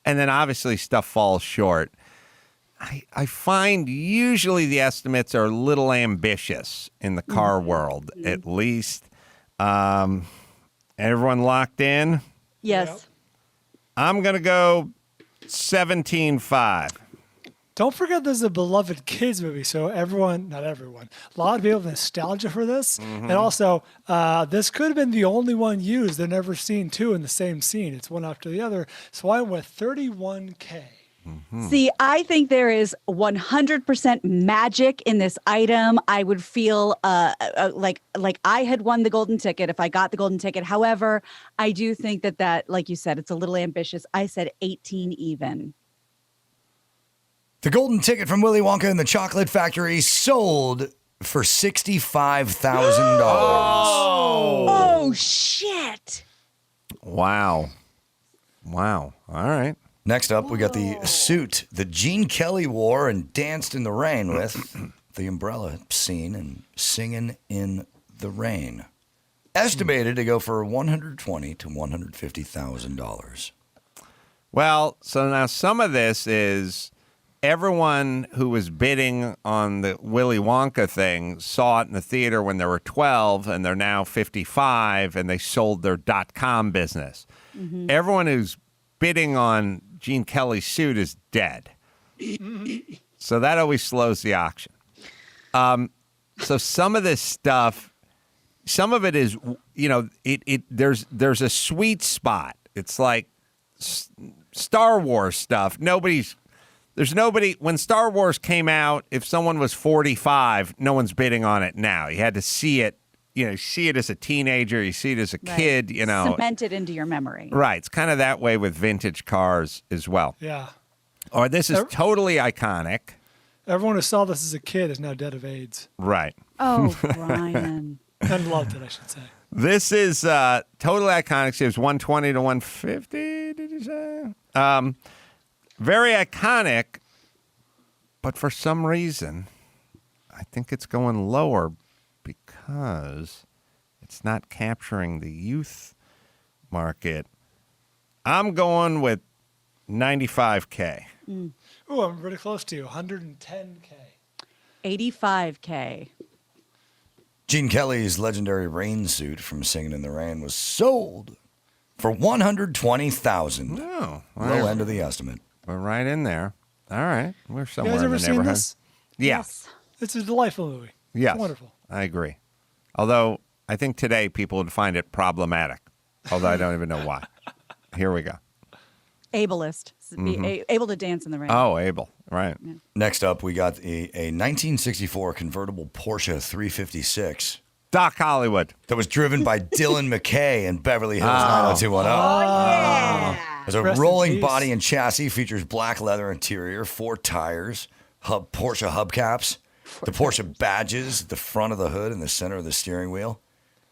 And then obviously stuff falls short. I find usually the estimates are a little ambitious in the car world, at least. Everyone locked in? Yes. Yep. I'm going to go 17.5. Don't forget this is a beloved kids movie, so not everyone, a lot of people have nostalgia for this. And also, this could have been the only one used. They've never seen two in the same scene. It's one after the other. So I went 31K. See, I think there is 100% magic in this item. I would feel like I had won the golden ticket if I got the golden ticket. However, I do think that, like you said, it's a little ambitious. I said 18 even. The golden ticket from Willy Wonka and the Chocolate Factory sold for $65,000. Oh, shit. Wow. All right. Next up, we got the suit that Gene Kelly wore and danced in the rain with, the umbrella scene and singing in the rain. Estimated to go for $120,000 to $150,000. Well, so now some of this is everyone who was bidding on the Willy Wonka thing saw it in the theater when they were 12 and they're now 55 and they sold their .com business. Everyone who's bidding on Gene Kelly's suit is dead. So that always slows the auction. So some of this stuff, some of it is, there's a sweet spot. It's like Star Wars stuff. When Star Wars came out, if someone was 45, no one's bidding on it now. You had to see it, see it as a teenager, you see it as a kid, Cement it into your memory. Right. It's kind of that way with vintage cars as well. Yeah. Or this is totally iconic. Everyone who saw this as a kid is now dead of AIDS. Right. Oh, Bryan. And loved it, I should say. This is totally iconic. It was 120 to 150, did you say? Very iconic, but for some reason, I think it's going lower because it's not capturing the youth market. I'm going with 95K. Oh, I'm really close to you. 110K. 85K. Gene Kelly's legendary rain suit from Singing in the Rain was sold for $120,000. Oh, low end of the estimate. We're right in there. All right. We're somewhere You guys in ever the seen neighborhood. this? Yes. It's a delightful movie. Yes. It's wonderful. I agree. Although I think today people would find it problematic. Although I don't even know why. Here we go. Ableist. Be able to dance in the rain. Oh, able. Right. Yeah. Next up, we got a 1964 convertible Porsche 356. Doc Hollywood. That was driven by Dylan McKay in Beverly Hills 90210. Yeah. There's a Rest in rolling peace. body and chassis, features black leather interior, 4 tires, Porsche hubcaps, the Porsche badges at the front of the hood and the center of the steering wheel.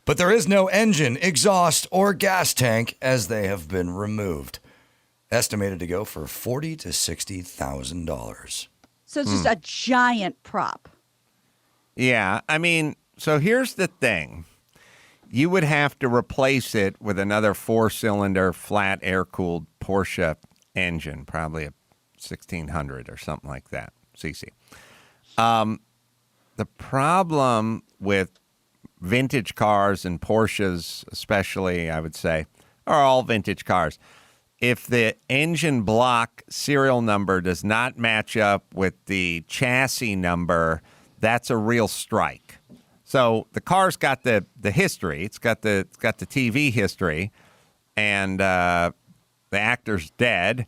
But there is no engine, exhaust, or gas tank as they have been removed. Estimated to go for $40,000 to $60,000. So it's just a giant prop. Yeah. I mean, so here's the thing. You would have to replace it with another 4-cylinder, flat, air-cooled Porsche engine, probably a 1600 or something like that, cc. The problem with vintage cars and Porsches, especially, I would say, are all vintage cars. If the engine block serial number does not match up with the chassis number, that's a real strike. So the car's got the history. It's got the TV history, and the actor's dead.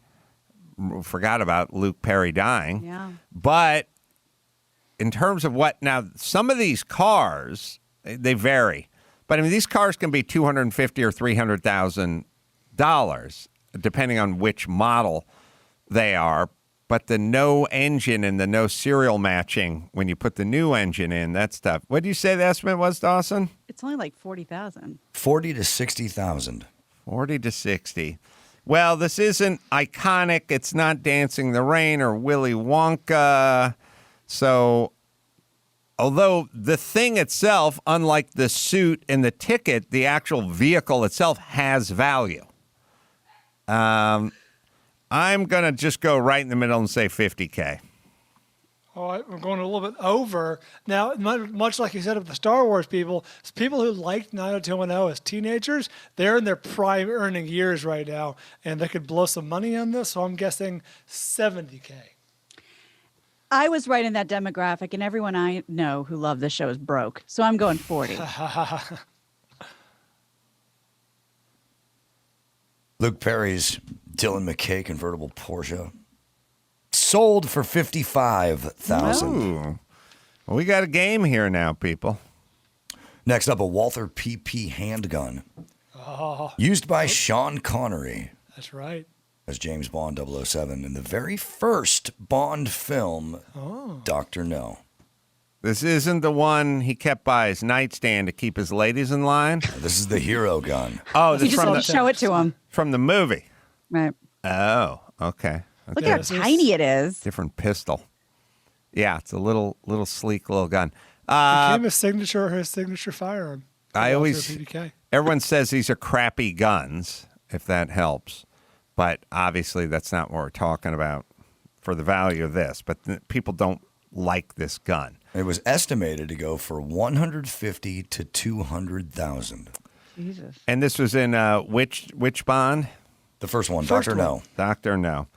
Forgot about Luke Perry dying. Yeah. But in terms of now, some of these cars, they vary. But I mean, these cars can be $250,000 or $300,000, depending on which model. they are, but the no engine and the no serial matching when you put the new engine in, that stuff. What did you say the estimate was, Dawson? It's only like 40,000. 40 to 60,000. 40 to 60. Well, this isn't iconic. It's not Dancing in the Rain or Willy Wonka. So, although the thing itself, unlike the suit and the ticket, the actual vehicle itself has value. I'm going to just go right in the middle and say $50K. All right, we're going a little bit over. Now, much like you said of the Star Wars people, it's people who liked 90210 as teenagers, they're in their prime earning years right now, and they could blow some money on this, so I'm guessing $70K. I was right in that demographic, and everyone I know who loved this show is broke, so I'm going 40. Luke Perry's Dylan McKay convertible Porsche sold for $55,000. Ooh. Well, we got a game here now, people. Next up, a Walther PP handgun used by Sean Connery. That's right. As James Bond 007 in the very first Bond film, Dr. No. This isn't the one he kept by his nightstand to keep his ladies in line? This is the hero gun. Oh, You this just from won't show it to him. from the movie. Right. Oh, okay. Look how tiny it is. Different pistol. Yeah, it's a little sleek little gun. Became his signature firearm. I always, PDK. everyone says these are crappy guns, if that helps. But obviously that's not what we're talking about for the value of this. But people don't like this gun. It was estimated to go for $150,000 to $200,000. Jesus. And this was in which Bond? The first one, First Dr. one. No. Dr. No.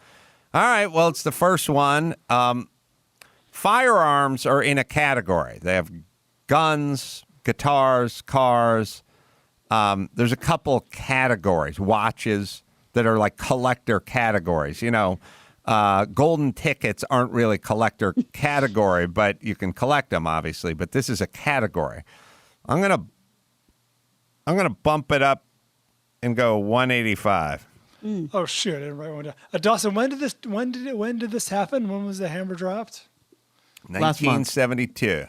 All right, well, it's the first one. Firearms are in a category. They have guns, guitars, cars. There's a couple categories, watches that are like collector categories. You know, golden tickets aren't really collector category, but you can collect them, obviously. But this is a category. I'm gonna bump it up and go 185. Oh shoot! I didn't write one down. Dawson, when did this happen? When was the hammer dropped? Last month. 1972.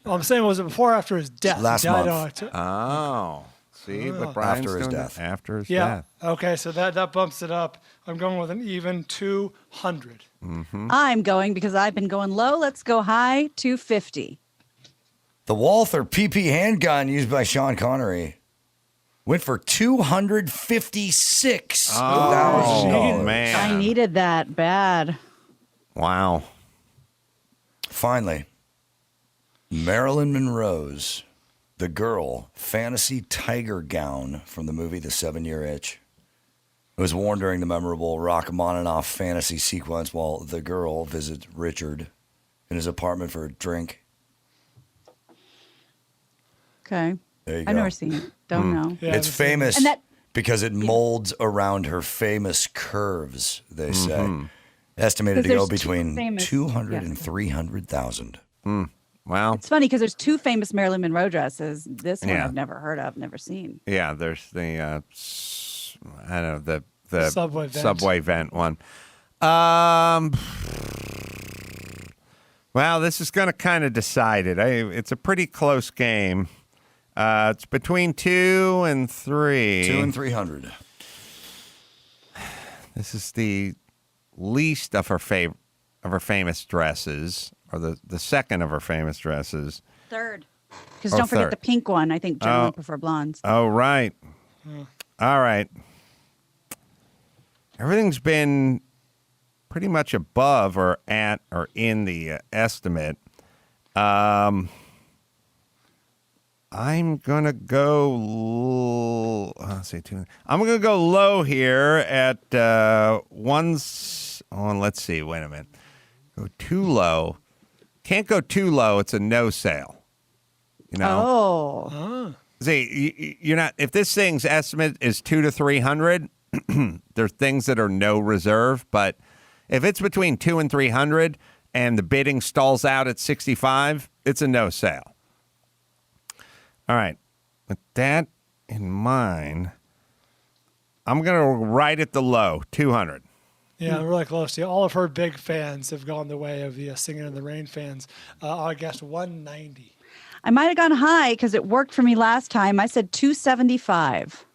I'm saying, was it before or after his death? Last He died month. on October. Oh, see what Brian's After his doing death. After his Yeah. death. Okay, so that bumps it up. I'm going with an even 200. I'm going because I've been going low. Let's go high, 250. The Walther PP handgun used by Sean Connery went for $256,000. Oh, man. I needed that bad. Wow. Finally, Marilyn Monroe's The Girl fantasy tiger gown from the movie The 7-Year Itch. It was worn during the memorable Rachmaninoff fantasy sequence while the girl visits Richard in his apartment for a drink. Okay. There you go. I've never seen it. Don't know. Yeah, It's this is- famous And that- because it molds around her famous curves, they say. Estimated to 'Cause go there's two between famous- 200 yeah. and 300,000. Well, It's funny because there's two famous Marilyn Monroe dresses. This one Yeah. I've never heard of, never seen. yeah, there's the, I don't know, the Subway vent. one. Well, this is going to kind of decide it. It's a pretty close game. It's between 2 and 3. 2 and 300. This is the least of her famous dresses, or the second of her famous dresses. Third. Because Oh, don't forget third. the pink one. I think gentlemen prefer blondes. Oh, right. All right. Everything's been pretty much above or at or in the estimate. I'm going to go, let's see, I'm going to go low here at let's see, wait a minute. Go too low. Can't go too low. It's a no sale. You know? Oh. See, you're not, if this thing's estimate is 200 to 300, there's things that are no reserve, but if it's between 200 and 300 and the bidding stalls out at 65, it's a no sale. All right. With that in mind, I'm going to right at the low, 200. Yeah, I'm really close to you. All of her big fans have gone the way of the Singing in the Rain fans. I guess 190. I might have gone high because it worked for me last time. I said 275.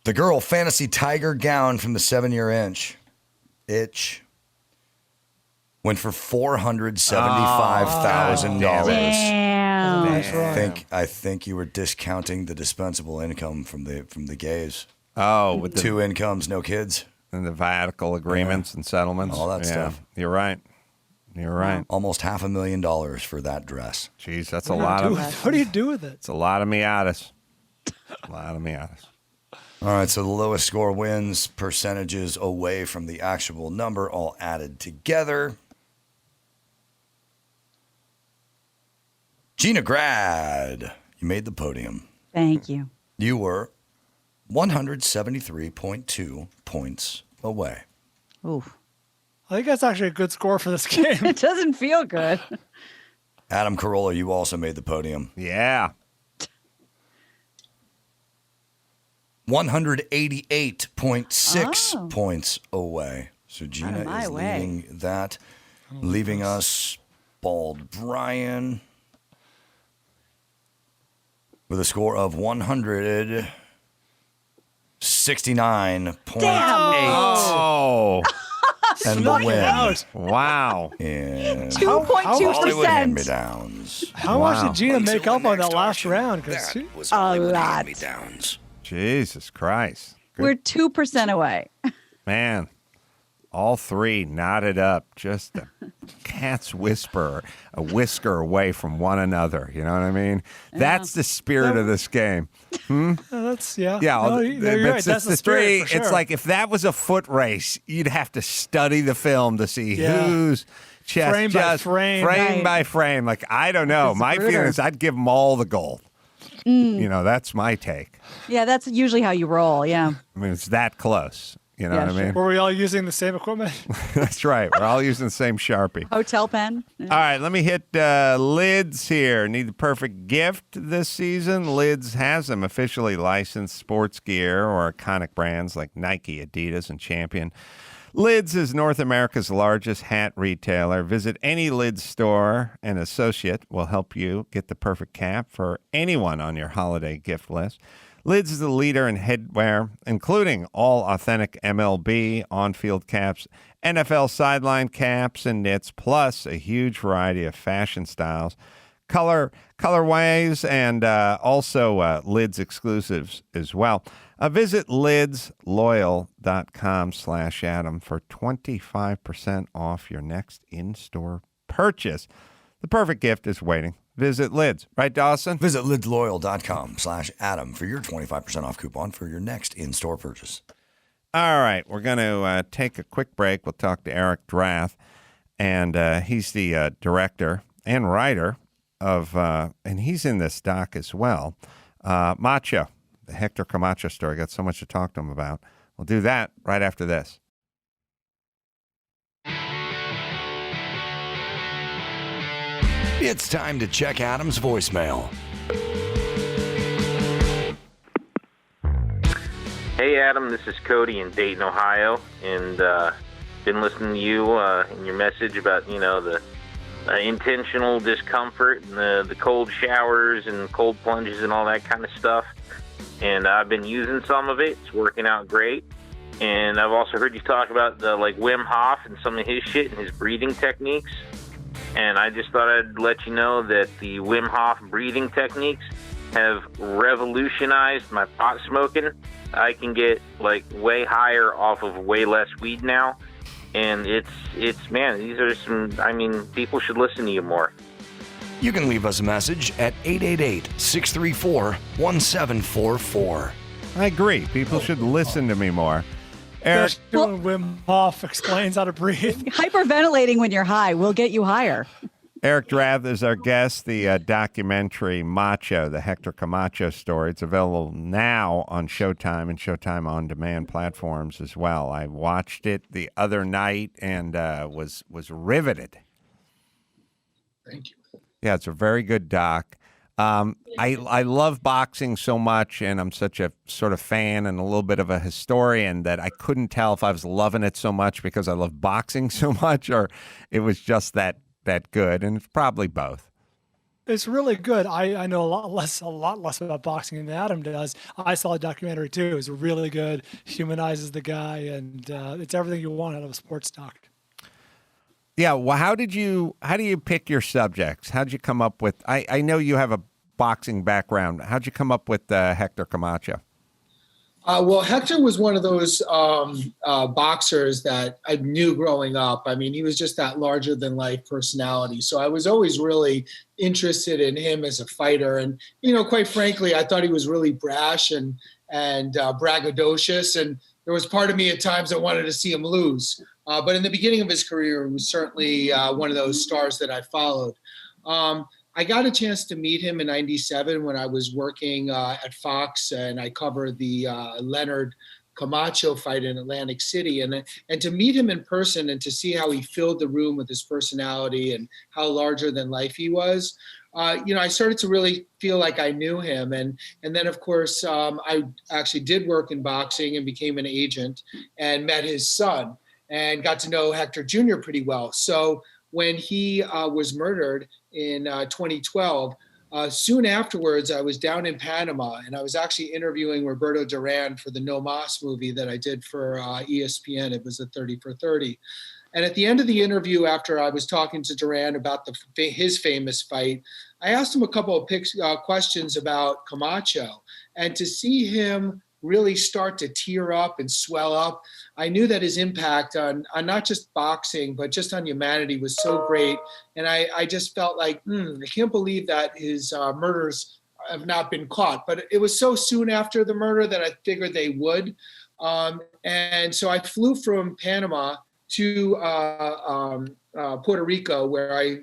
The girl fantasy tiger gown from the 7-year itch went for $475,000. Damn. I think you were discounting the dispensable income from the gays. Oh, with the 2 incomes, no kids, and the viatical agreements and settlements, all that stuff. You're right. You're right. Almost $500,000 for that dress. Jeez, that's a lot of. What do you do with it? It's a lot of Miatas. A lot of Miatas. All right, so the lowest score wins, percentages away from the actual number, all added together. Gina Grad, you made the podium. Thank you. You were 173.2 points away. Oof. I think that's actually a good score for this game. It doesn't feel good. Adam Carolla, you also made the podium. Yeah. 188.6 points away. So Gina is leading that, leaving us Bald Bryan with a score of 169.8. Oh. And the win. Wow. And 2.2%. hand-me-downs. How much did Gina make up on that last round? That was A Hollywood lot. hand-me-downs. Jesus Christ. Good. We're 2% away. Man, all three knotted up, just a cat's whisper, a whisker away from one another. You know what I mean? Yeah. That's the spirit of this game. That's, yeah. Yeah, no, you're right. That's the spirit, for sure. It's like if that was a foot race, you'd have to study the film to see who's chest frame by frame. by frame. Like, I don't know. My feeling is I'd give them all the gold. You know, that's my take. Yeah, that's usually how you roll. Yeah. I mean, it's that close. You know what I mean? Were we all using the same equipment? That's right. We're all using the same Sharpie. Hotel pen. Yeah. All right, let me hit Lids here. Need the perfect gift this season? Lids has them. Officially licensed sports gear or iconic brands like Nike, Adidas, and Champion. Lids is North America's largest hat retailer. Visit any Lids store. An associate will help you get the perfect cap for anyone on your holiday gift list. Lids is the leader in headwear, including all authentic MLB on-field caps, NFL sideline caps and knits, plus a huge variety of fashion styles, colorways, and also Lids exclusives as well. Visit lidsloyal.com/Adam for 25% off your next in-store purchase. The perfect gift is waiting. Visit Lids. Right, Dawson? Visit lidsloyal.com/Adam for your 25% off coupon for your next in-store purchase. All right. We're going to take a quick break. We'll talk to Eric Drath, and he's the director and writer of, and he's in this doc as well, Macho, the Hector Camacho story. Got so much to talk to him about. We'll do that right after this. It's time to check Adam's voicemail. Hey, Adam, this is Cody in Dayton, Ohio, and been listening to you and your message about, the intentional discomfort and the cold showers and cold plunges and all that kind of stuff. And I've been using some of it. It's working out great. And I've also heard you talk about Wim Hof and some of his shit and his breathing techniques. And I just thought I'd let you know that the Wim Hof breathing techniques have revolutionized my pot smoking. I can get way higher off of way less weed now. And it's man, these are people should listen to you more. You can leave us a message at 888-634-1744. I agree. People should listen to me more. Eric, doing Wim Hof explains how to breathe. Hyperventilating when you're high will get you higher. Eric Drath is our guest. The documentary Macho, the Hector Camacho story. It's available now on Showtime and Showtime On Demand platforms as well. I watched it the other night and was riveted. Thank you. Yeah, it's a very good doc. I love boxing so much, and I'm such a sort of fan and a little bit of a historian that I couldn't tell if I was loving it so much because I love boxing so much, or it was just that good, and it's probably both. It's really good. I know a lot less about boxing than Adam does. I saw a documentary too. It's really good. Humanizes the guy, and it's everything you want out of a sports doc. Yeah. Well, how do you pick your subjects? How'd you come up with? I know you have a boxing background. How'd you come up with Hector Camacho? Well, Hector was one of those boxers that I knew growing up. I mean, he was just that larger than life personality. So I was always really interested in him as a fighter. And, quite frankly, I thought he was really brash and braggadocious. And there was part of me at times that wanted to see him lose. But in the beginning of his career, he was certainly one of those stars that I followed. I got a chance to meet him in '97 when I was working at Fox, and I covered the Leonard Camacho fight in Atlantic City. And to meet him in person and to see how he filled the room with his personality and how larger than life he was, I started to really feel like I knew him. And then, of course, I actually did work in boxing and became an agent and met his son and got to know Hector Jr. pretty well. So when he was murdered in 2012, soon afterwards, I was down in Panama, and I was actually interviewing Roberto Duran for the No Mas movie that I did for ESPN. It was a 30 for 30. And at the end of the interview, after I was talking to Duran about his famous fight, I asked him a couple of questions about Camacho. And to see him really start to tear up and swell up, I knew that his impact on not just boxing, but just on humanity was so great. And I just felt like, I can't believe that his murders have not been caught. But it was so soon after the murder that I figured they would. And so I flew from Panama to Puerto Rico, where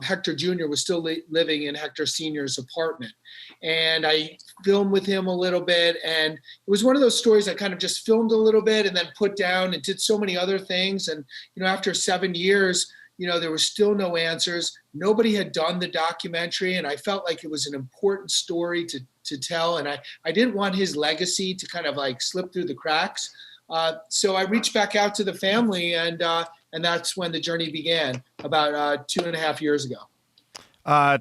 Hector Jr. was still living in Hector Sr.'s apartment. And I filmed with him a little bit. And it was one of those stories I kind of just filmed a little bit and then put down and did so many other things. And, after 7 years, there was still no answers. Nobody had done the documentary. And I felt like it was an important story to tell. And I didn't want his legacy to kind of like slip through the cracks. So I reached back out to the family, and that's when the journey began about 2.5 years ago.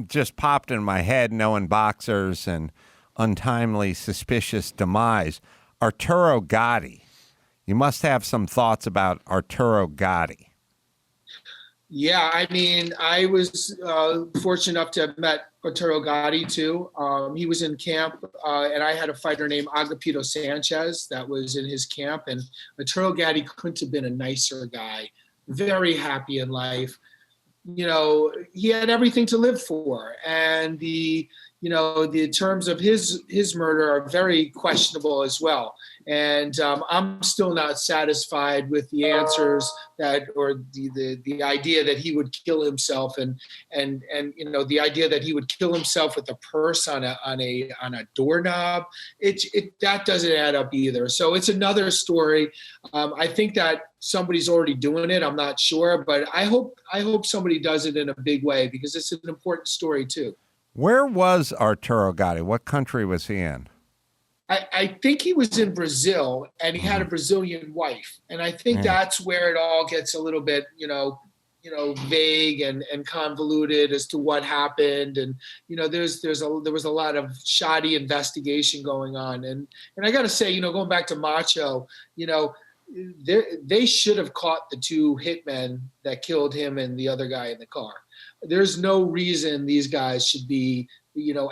Just popped in my head, knowing boxers and untimely, suspicious demise. Arturo Gatti. You must have some thoughts about Arturo Gatti. Yeah, I mean, I was fortunate enough to have met Arturo Gatti too. He was in camp, and I had a fighter named Agapito Sanchez that was in his camp. And Arturo Gatti couldn't have been a nicer guy. Very happy in life. He had everything to live for, and the terms of his murder are very questionable as well. And I'm still not satisfied with the answers or the idea that he would kill himself, and the idea that he would kill himself with a purse on a doorknob. That doesn't add up either. So it's another story. I think that somebody's already doing it. I'm not sure, but I hope somebody does it in a big way, because it's an important story too. Where was Arturo Gatti? What country was he in? I think he was in Brazil, and he had a Brazilian wife. And I think that's where it all gets a little bit, vague and convoluted as to what happened. And, there was a lot of shoddy investigation going on. And I got to say, going back to Macho, they should have caught the two hitmen that killed him and the other guy in the car. There's no reason these guys should be,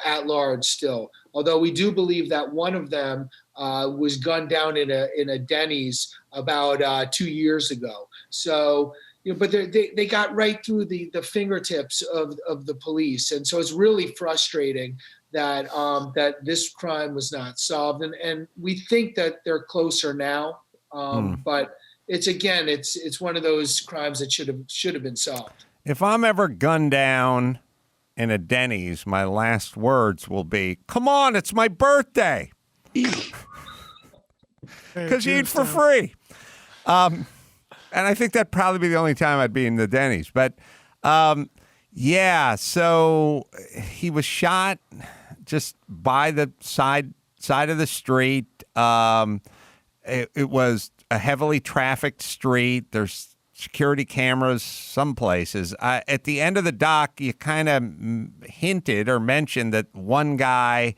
at large still. Although we do believe that one of them was gunned down in a Denny's about 2 years ago. So, but they got right through the fingertips of the police, and so it's really frustrating that that this crime was not solved. And we think that they're closer now, but it's one of those crimes that should have been solved. If I'm ever gunned down in a Denny's, my last words will be, "Come on, it's my birthday." Because you eat for free. And I think that'd probably be the only time I'd be in the Denny's. But Yeah, so he was shot just by the side of the street. It was a heavily trafficked street. There's security cameras some places. At the end of the doc, you kind of hinted or mentioned that one guy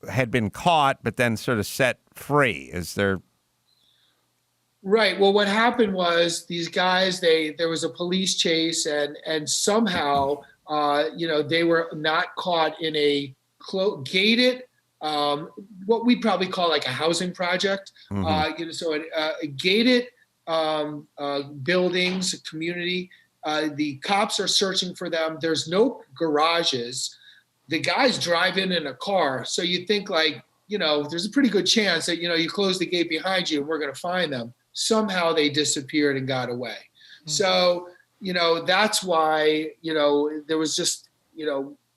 had been caught but then sort of set free. Is there... Right. Well, what happened was these guys, there was a police chase and somehow, they were not caught in a gated, what we probably call like a housing project. So a gated buildings, a community. The cops are searching for them. There's no garages. The guys drive in a car. So you think like, there's a pretty good chance that, you close the gate behind you and we're going to find them. Somehow they disappeared and got away. So, that's why, there was just,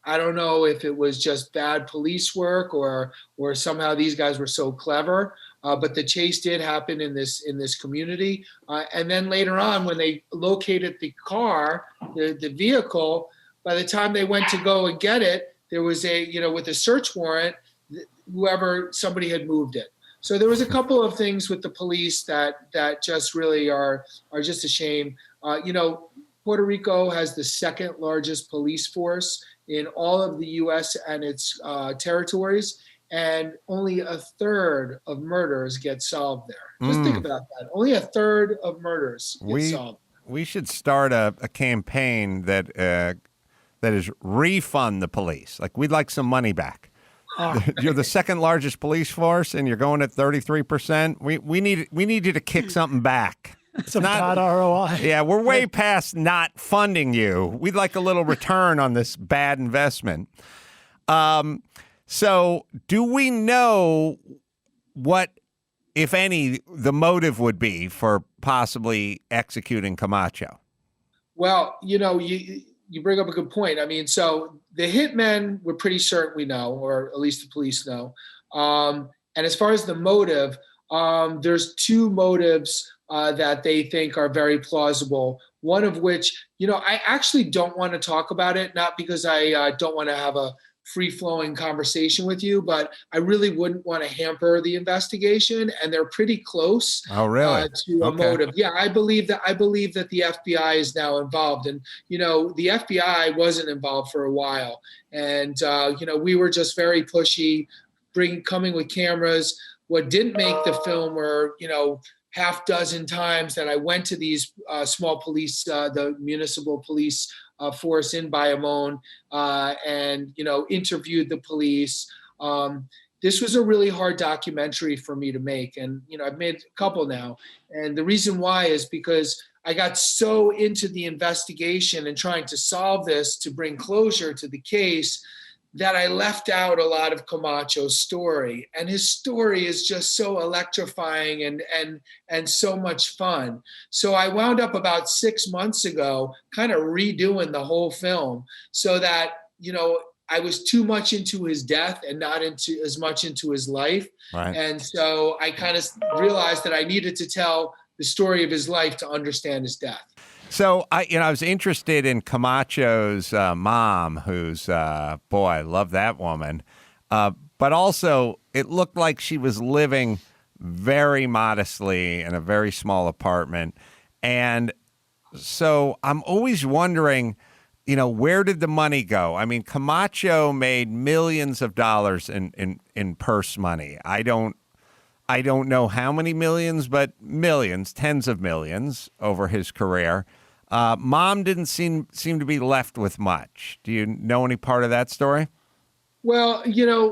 I don't know if it was just bad police work or somehow these guys were so clever. But the chase did happen in this community. And then later on, when they located the car, the vehicle, by the time they went to go and get it, there was with a search warrant, somebody had moved it. So there was a couple of things with the police that just really are just a shame. Puerto Rico has the second largest police force in all of the U.S. and its territories, and only a third of murders get solved there. Just think about that. Only a third of murders get solved. We should start a campaign that is refund the police. Like, we'd like some money back. You're the second largest police force, and you're going at 33%. We need you to kick something back. It's a bad ROI. Yeah, we're way past not funding you. We'd like a little return on this bad investment. So, do we know what, if any, the motive would be for possibly executing Camacho? Well, you bring up a good point. I mean, so the hitmen, we're pretty certain we know, or at least the police know. And as far as the motive, there's two motives that they think are very plausible. One of which, I actually don't want to talk about it, not because I don't want to have a free-flowing conversation with you, but I really wouldn't want to hamper the investigation, and they're pretty close. Oh, really? To a motive. Yeah, I believe that the FBI is now involved, and the FBI wasn't involved for a while, and we were just very pushy, coming with cameras. What didn't make the film were half dozen times that I went to these small police, the municipal police force in Bayamon, and interviewed the police. This was a really hard documentary for me to make, and I've made a couple now. And the reason why is because I got so into the investigation and trying to solve this to bring closure to the case that I left out a lot of Camacho's story. And his story is just so electrifying and so much fun. So I wound up about 6 months ago kind of redoing the whole film so that, I was too much into his death and not as much into his life. Right. And so I kind of realized that I needed to tell the story of his life to understand his death. So I was interested in Camacho's mom, who's boy, I love that woman. But also, it looked like she was living very modestly in a very small apartment, and so I'm always wondering, where did the money go? I mean, Camacho made millions of dollars in purse money. I don't know how many millions, but millions, tens of millions over his career. Mom didn't seem to be left with much. Do you know any part of that story? Well,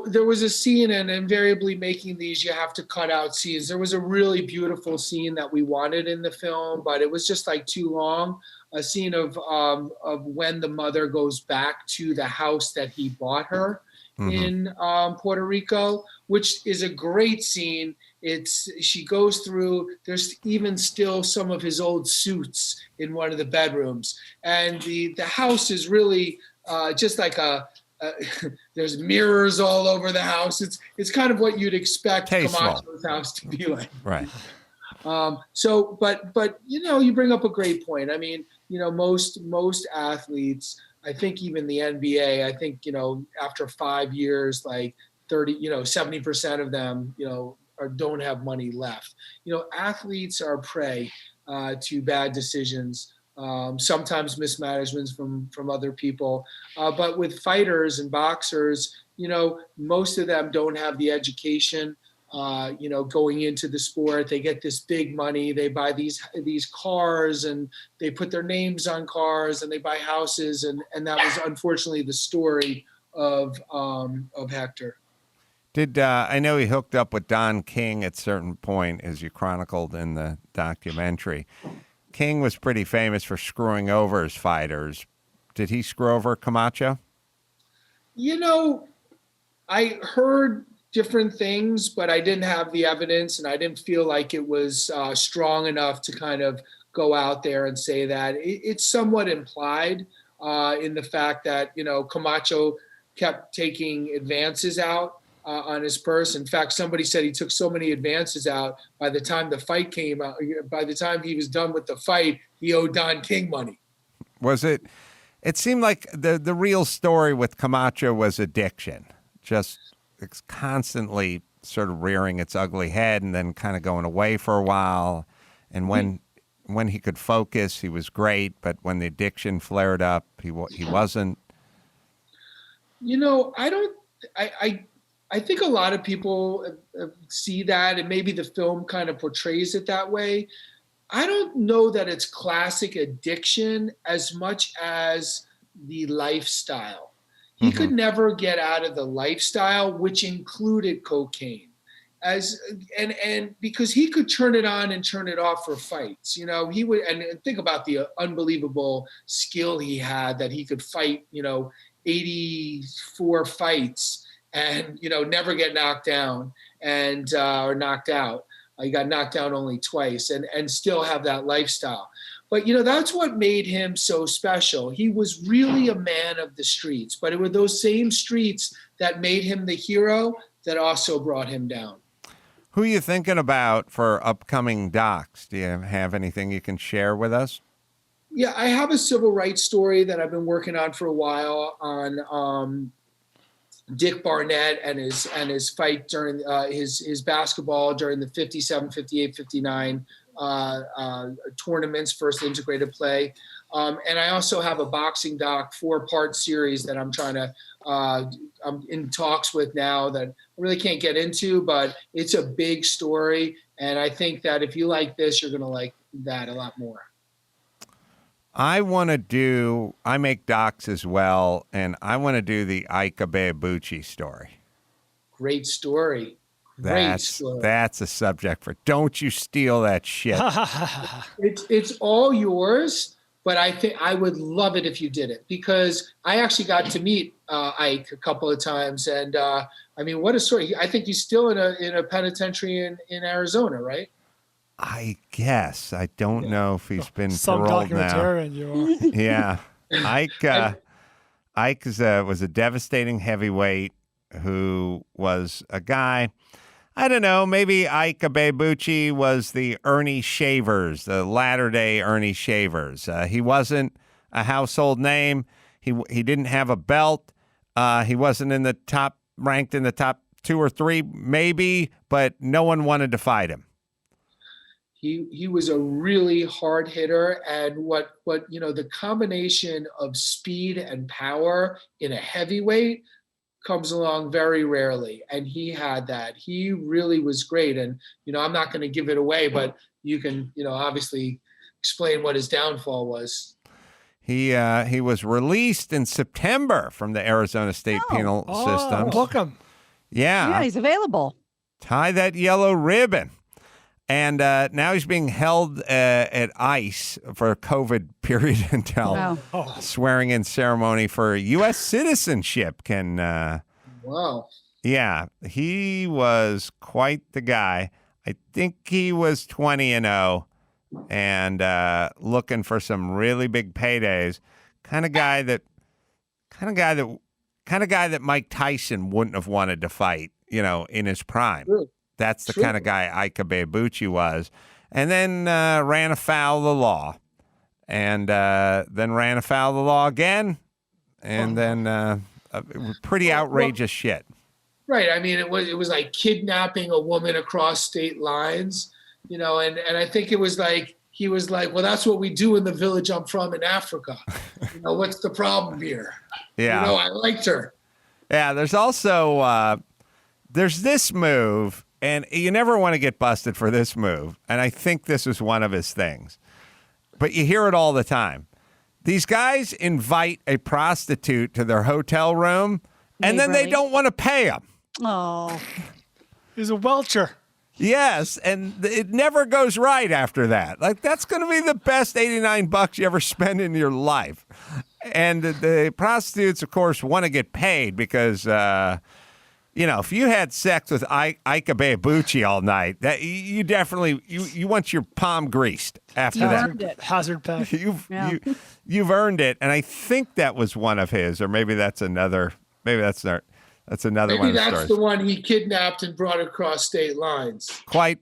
there was a scene, and invariably making these, you have to cut out scenes. There was a really beautiful scene that we wanted in the film, but it was just like too long. A scene of when the mother goes back to the house that he bought her in Puerto Rico, which is a great scene. She goes through, there's even still some of his old suits in one of the bedrooms. And the house is really just like there's mirrors all over the house. It's kind of what you'd expect Camacho's house to be like. Right. But you bring up a great point. I mean, most athletes, I think even the NBA, I think, after 5 years, like 70% of them, don't have money left. Athletes are prey to bad decisions, sometimes mismanagements from other people. But with fighters and boxers, most of them don't have the education, going into the sport. They get this big money. They buy these cars, and they put their names on cars, and they buy houses. And that was unfortunately the story of Hector. I know he hooked up with Don King at a certain point, as you chronicled in the documentary. King was pretty famous for screwing over his fighters. Did he screw over Camacho? I heard different things, but I didn't have the evidence, and I didn't feel like it was strong enough to kind of go out there and say that. It's somewhat implied in the fact that, Camacho kept taking advances out on his purse. In fact, somebody said he took so many advances out, by the time the fight came out, by the time he was done with the fight, he owed Don King money. It seemed like the real story with Camacho was addiction. Just it's constantly sort of rearing its ugly head and then kind of going away for a while. And when he could focus, he was great. But when the addiction flared up, he wasn't. I think a lot of people see that, and maybe the film kind of portrays it that way. I don't know that it's classic addiction as much as the lifestyle. He could never get out of the lifestyle, which included cocaine. And because he could turn it on and turn it off for fights, he would, and think about the unbelievable skill he had, that he could fight, 84 fights and, never get knocked down or knocked out. He got knocked down only twice and still have that lifestyle. But, that's what made him so special. He was really a man of the streets, but it were those same streets that made him the hero that also brought him down. Who are you thinking about for upcoming docs? Do you have anything you can share with us? Yeah, I have a civil rights story that I've been working on for a while on Dick Barnett and his fight during his basketball during the 57, 58, 59 tournaments, first integrated play. And I also have a boxing doc 4-part series that I'm trying to, I'm in talks with now that I really can't get into, but it's a big story. And I think that if you like this, you're going to like that a lot more. I make docs as well, and I want to do the Ike Turner story. Great story. That's a subject for, don't you steal that shit. It's all yours, but I think I would love it if you did it, because I actually got to meet Ike a couple of times, and what a story. I think he's still in a penitentiary in Arizona, right? I guess. I don't know if he's been some paroled now. Documentarian you are. Yeah. Ike was a devastating heavyweight who was a guy, I don't know, maybe Ike Turner was the Ernie Shavers, the latter-day Ernie Shavers. He wasn't a household name. He didn't have a belt. He wasn't ranked in the top 2 or 3, maybe, but no one wanted to fight him. He was a really hard hitter, and what the combination of speed and power in a heavyweight comes along very rarely, and he had that. He really was great, and I'm not going to give it away, but you can obviously explain what his downfall was. He was released in September from the Arizona State penal system. Book him. Yeah, he's available. Tie that yellow ribbon. And now he's being held at ICE for a COVID period until swearing in ceremony for U.S. citizenship can. Wow. Yeah, he was quite the guy. I think he was 20-0 and looking for some really big paydays. Kind of guy that Mike Tyson wouldn't have wanted to fight, in his prime. True. That's the kind of guy Ike Turner was. And then ran afoul of the law and then ran afoul of the law again, and then pretty outrageous shit. Right. I mean, it was like kidnapping a woman across state lines, and I think it was like, he was like, well, that's what we do in the village I'm from in Africa. What's the problem here? Yeah. I liked her. Yeah, there's also, there's this move, and you never want to get busted for this move, and I think this is one of his things. But you hear it all the time. These guys invite a prostitute to their hotel room, and then they don't want to pay them. Oh. He's a welcher. Yes, and it never goes right after that. Like, that's going to be the best $89 you ever spend in your life. And the prostitutes, of course, want to get paid because, if you had sex with Ike Bayabuchi all night, that you definitely you want your palm greased after that. Earned it. Hazard pay. You've earned it, and I think that was one of his, or maybe that's another. Maybe that's another Maybe one of the that's stories. the one he kidnapped and brought across state lines. Quite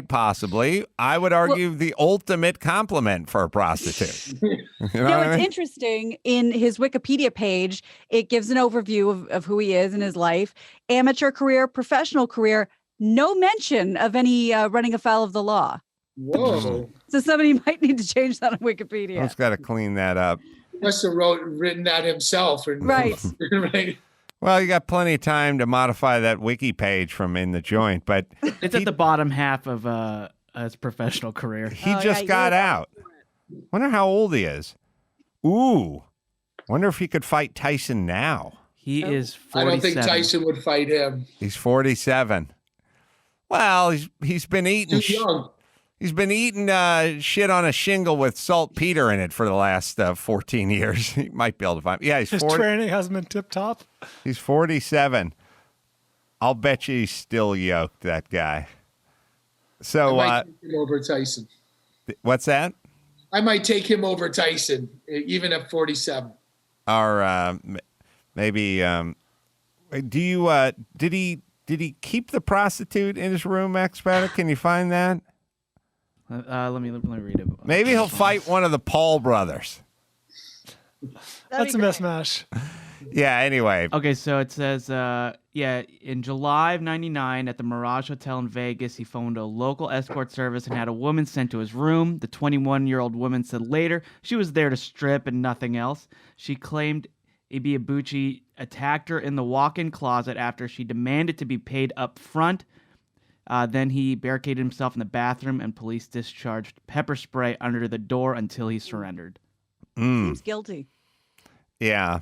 possibly. I would argue the ultimate compliment for a prostitute. It's interesting. In his Wikipedia page, it gives an overview of who he is in his life. Amateur career, professional career, no mention of any running afoul of the law. Whoa. So somebody might need to change that on Wikipedia. I've got to clean that up. He must have written that himself. Right. Right. Well, you got plenty of time to modify that wiki page from In the Joint, but It's at the bottom half of his professional career. he just got out. Wonder how old he is. Ooh. Wonder if he could fight Tyson now. He is 47. I don't think Tyson would fight him. He's 47. Well, he's been eating Too young. He's been eating shit on a shingle with saltpeter in it for the last 14 years. He might be able to find. Yeah, His training hasn't been tip top. He's 47. I'll bet you he's still yoked, that guy. So, I might take him over Tyson. What's that? I might take him over Tyson, even at 47. Or maybe. Do you? Did he keep the prostitute in his room, Max Paddock? Can you find that? Let me read it. Maybe he'll fight one of the Paul brothers. That's a mismatch. Yeah, anyway. Okay, so it says, in July of 99 at the Mirage Hotel in Vegas, he phoned a local escort service and had a woman sent to his room. The 21-year-old woman said later she was there to strip and nothing else. She claimed Ibiabuchi attacked her in the walk-in closet after she demanded to be paid up front. Then he barricaded himself in the bathroom and police discharged pepper spray under the door until he surrendered. Seems guilty. Yeah.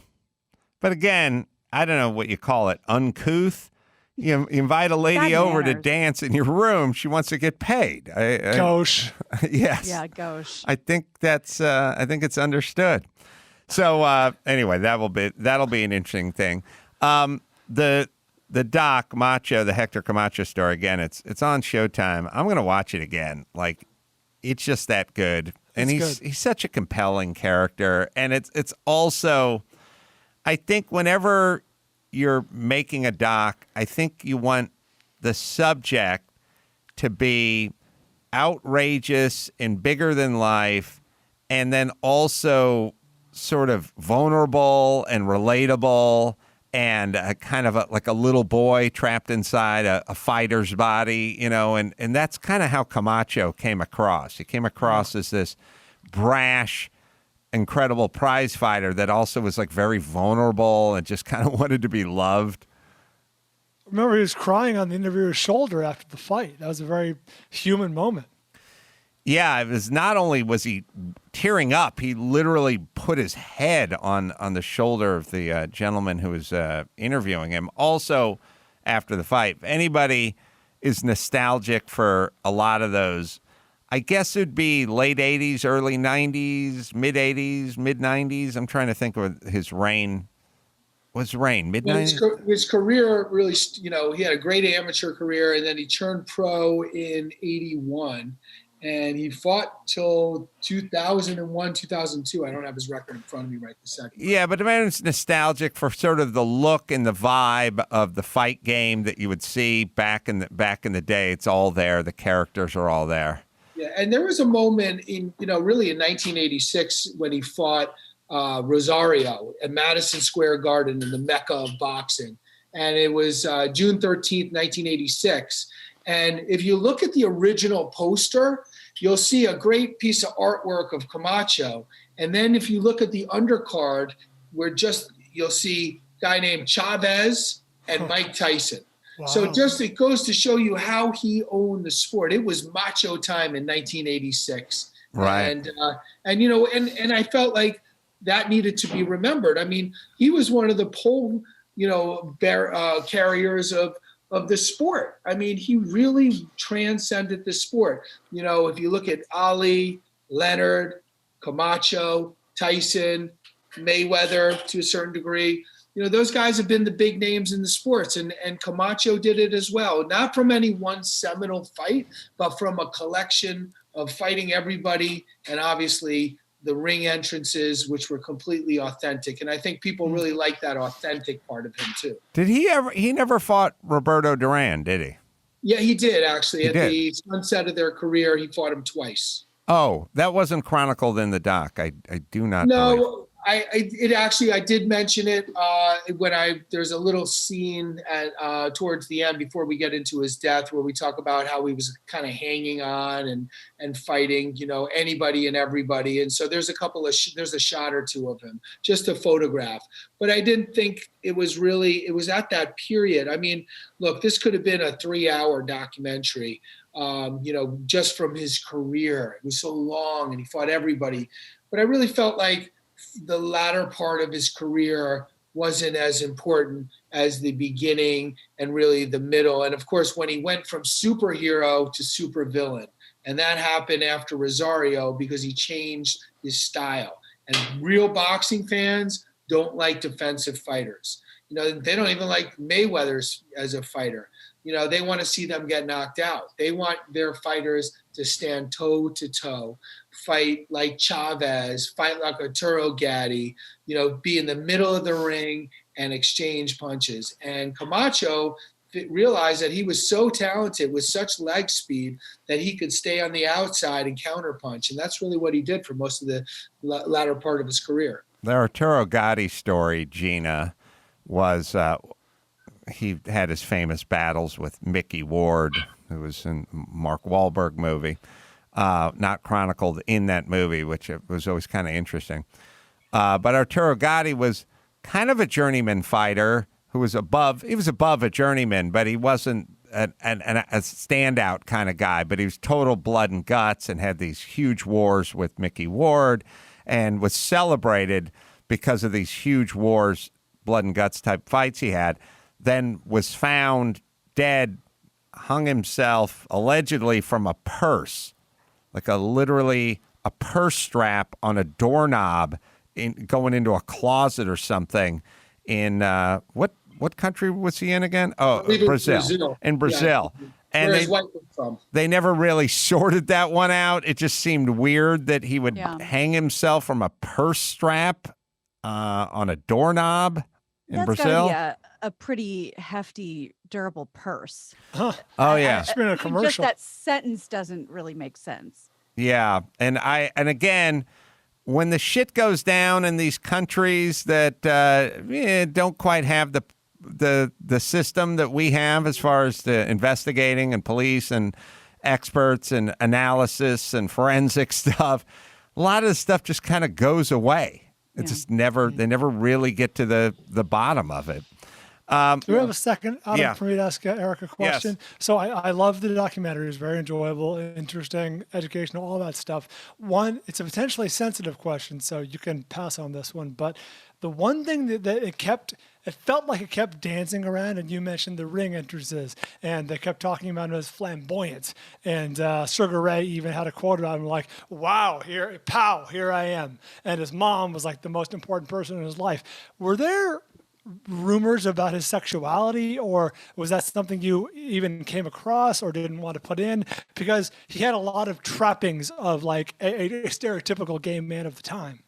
But again, I don't know what you call it, uncouth. You invite a lady over to dance in your room. She wants to get paid. Gauche. Yes. Yeah, gauche. I think that's. I think it's understood. So anyway, that'll be an interesting thing. The doc Macho, the Hector Camacho story. Again, it's on Showtime. I'm gonna watch it again. Like, it's just that good, and he's such a compelling character, and it's also. I think whenever you're making a doc, I think you want the subject to be outrageous and bigger than life, and then also sort of vulnerable and relatable and kind of like a little boy trapped inside a fighter's body, and that's kind of how Camacho came across. He came across as this brash, incredible prize fighter that also was like very vulnerable and just kind of wanted to be loved. Remember, he was crying on the interviewer's shoulder after the fight. That was a very human moment. Yeah, it was. Not only was he tearing up, he literally put his head on the shoulder of the gentleman who was interviewing him. Also, after the fight, if anybody is nostalgic for a lot of those, I guess it'd be late 80s, early 90s, mid 80s, mid 90s. I'm trying to think of his reign. Was reign mid 90s? His career really, he had a great amateur career, and then he turned pro in 81, and he fought till 2001, 2002. I don't have his record in front of me right this second. Yeah, but it's nostalgic for sort of the look and the vibe of the fight game that you would see back in the day. It's all there. The characters are all there. Yeah, and there was a moment in, really in 1986 when he fought Rosario at Madison Square Garden in the Mecca of boxing. And it was June 13th, 1986. And if you look at the original poster, you'll see a great piece of artwork of Camacho. And then if you look at the undercard, you'll see a guy named Chavez and Mike Tyson. Wow. So it goes to show you how he owned the sport. It was macho time in 1986. Right. And I felt like that needed to be remembered. I mean, he was one of the pole, carriers of the sport. I mean, he really transcended the sport. If you look at Ali, Leonard, Camacho, Tyson, Mayweather to a certain degree, those guys have been the big names in the sports, and Camacho did it as well. Not from any one seminal fight, but from a collection of fighting everybody, and obviously the ring entrances, which were completely authentic. And I think people really like that authentic part of him too. Did he never fought Roberto Duran, did he? Yeah, he did actually. The sunset of their career, he fought him twice. Oh, that wasn't chronicled in the doc. I do not know. No, I did mention it when there's a little scene towards the end before we get into his death where we talk about how he was kind of hanging on and fighting, anybody and everybody. And so there's there's a shot or two of him, just a photograph. But I didn't think it was at that period. I mean, look, this could have been a 3-hour documentary, just from his career. It was so long and he fought everybody. But I really felt like the latter part of his career wasn't as important as the beginning and really the middle. And of course, when he went from superhero to supervillain, and that happened after Rosario because he changed his style. And real boxing fans don't like defensive fighters. They don't even like Mayweather as a fighter. They want to see them get knocked out. They want their fighters to stand toe to toe, fight like Chavez, fight like Arturo Gatti, be in the middle of the ring and exchange punches. And Camacho realized that he was so talented with such leg speed that he could stay on the outside and counterpunch. And that's really what he did for most of the latter part of his career. The Arturo Gatti story, Gina, was he had his famous battles with Mickey Ward, who was in Mark Wahlberg movie, not chronicled in that movie, which was always kind of interesting. But Arturo Gatti was kind of a journeyman fighter who was above a journeyman, but he wasn't a standout kind of guy, but he was total blood and guts and had these huge wars with Mickey Ward and was celebrated because of these huge wars, blood and guts type fights he had. Then was found dead, hung himself allegedly from a purse, like literally a purse strap on a doorknob going into a closet or something in what country was he in again? Oh, Brazil. In Brazil. Yeah. And where his wife was from. They never really sorted that one out. It just seemed weird that he would hang himself from a purse strap on a doorknob in Brazil. Gotta be a pretty hefty, durable purse. Huh. Oh yeah, it's been a commercial. Just that sentence doesn't really make sense. Yeah, and again, when the shit goes down in these countries that don't quite have the system that we have as far as the investigating and police and experts and analysis and forensic stuff, a lot of the stuff just kind of goes away. It's just they never really get to the bottom of it. Do we have a second, Adam, for me to ask Eric a question? Yes. So I love the documentary. It's very enjoyable, interesting, educational, all that stuff. One, it's a potentially sensitive question, so you can pass on this one. But the one thing that it felt like it kept dancing around, and you mentioned the ring entrances, and they kept talking about him as flamboyant. And Sugar Ray even had a quote about him like, wow, here I am. And his mom was like the most important person in his life. Were there rumors about his sexuality, or was that something you even came across or didn't want to put in? Because he had a lot of trappings of like a stereotypical gay man of the time.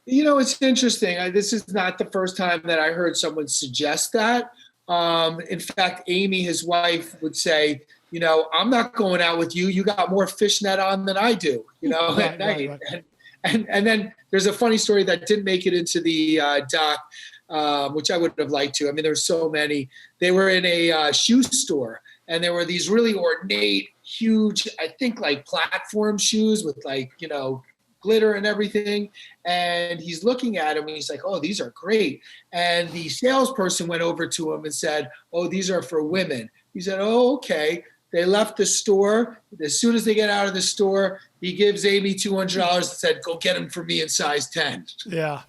It's interesting. This is not the first time that I heard someone suggest that. In fact, Amy, his wife, would say, you know, I'm not going out with you. You got more fishnet on than I do, you know, at night. Right. And then there's a funny story that didn't make it into the doc, which I would have liked to. I mean, there's so many. They were in a shoe store, and there were these really ornate, huge, I think like platform shoes with like, you know, glitter and everything. And he's looking at him and he's like, oh, these are great. And the salesperson went over to him and said, oh, these are for women. He said, oh, okay. They left the store. As soon as they get out of the store, he gives Amy $200 and said, go get them for me in size 10. Yeah.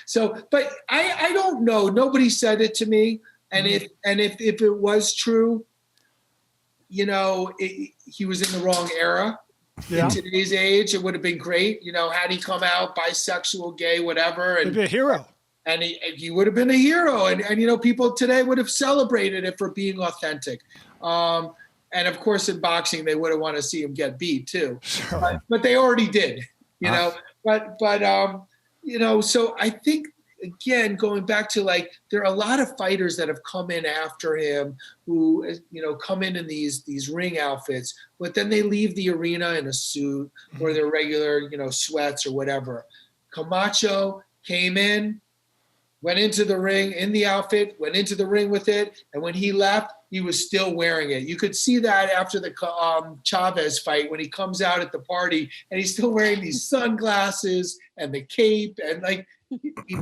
So, but I don't know. Nobody said it to me. And if it was true, you know, he was in the wrong era. Yeah. In today's age, it would have been great. You know, had he come out bisexual, gay, whatever. And, he'd be a hero. And he would have been a hero. And, you know, people today would have celebrated it for being authentic. And of course, in boxing, they would have wanted to see him get beat too. Sure. But they already did, you know. But you know, so I think, again, going back to like, there are a lot of fighters that have come in after him who, you know, come in these ring outfits, but then they leave the arena in a suit or their regular, you know, sweats or whatever. Camacho came in, went into the ring in the outfit, went into the ring with it, and when he left, he was still wearing it. You could see that after the Chavez fight when he comes out at the party and he's still wearing these sunglasses and the cape, and like he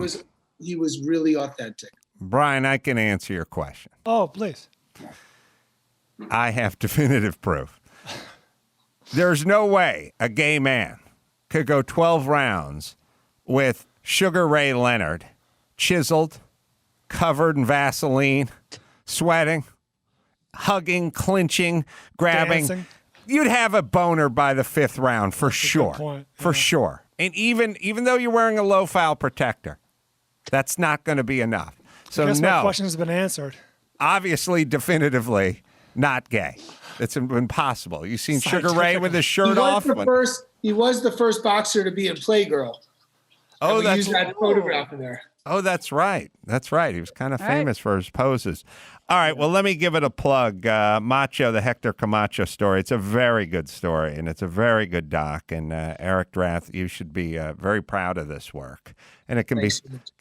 was really authentic. Bryan, I can answer your question. Oh, please. I have definitive proof. There's no way a gay man could go 12 rounds with Sugar Ray Leonard, chiseled, covered in Vaseline, sweating, hugging, clinching, grabbing. Dancing. You'd have a boner by the 5th round for sure. Point. For sure. And even though you're wearing a low foul protector, that's not going to be enough. So I guess no. My question has been answered. Obviously, definitively, not gay. It's impossible. You seen Sugar Ray with his shirt off? He was the first boxer to be in Playgirl. Oh, that's used that photograph in there. Oh, that's right. That's right. He was kind of famous for his poses. All right. Well, let me give it a plug. Macho, the Hector Camacho story. It's a very good story, and it's a very good doc. And Eric Drath, you should be very proud of this work. And it can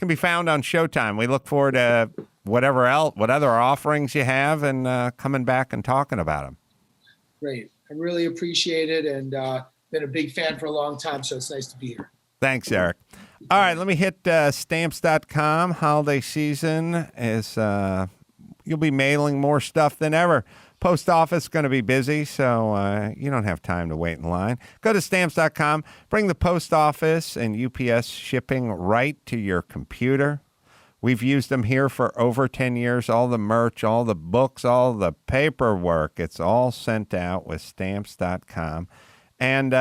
be found on Showtime. We look forward to what other offerings you have, and coming back and talking about them. Great. I really appreciate it, and been a big fan for a long time. So it's nice to be here. Thanks, Eric. All right, let me hit stamps.com. Holiday season is, you'll be mailing more stuff than ever. Post office going to be busy, so you don't have time to wait in line. Go to stamps.com. Bring the post office and UPS shipping right to your computer. We've used them here for over 10 years. All the merch, all the books, all the paperwork, it's all sent out with stamps.com. And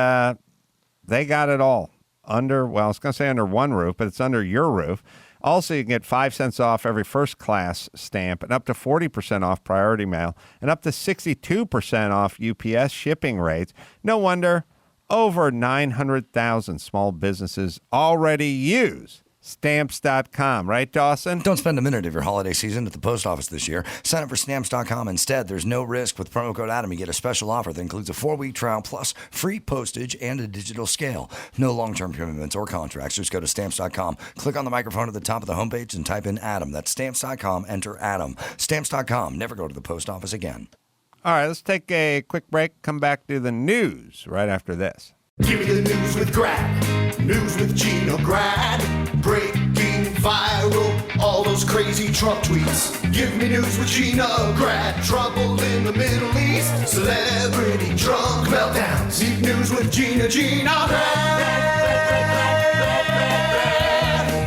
they got it all. I was going to say under one roof, but it's under your roof. Also, you can get 5 cents off every first class stamp and up to 40% off priority mail and up to 62% off UPS shipping rates. No wonder over 900,000 small businesses already use Stamps.com, right, Dawson? Don't spend a minute of your holiday season at the post office this year. Sign up for Stamps.com instead. There's no risk. With promo code Adam, you get a special offer that includes a 4-week trial plus free postage and a digital scale. No long-term commitments or contracts. Just go to Stamps.com, click on the microphone at the top of the homepage, and type in Adam. That's Stamps.com. Enter Adam. Stamps.com. Never go to the post office again. All right, let's take a quick break. Come back to the news right after this. Give me the news with Grad, news with Gina Grad, breaking viral, all those crazy Trump tweets. Give me news with Gina Grad, trouble in the Middle East, celebrity drunk meltdowns. Need news with Gina Grad.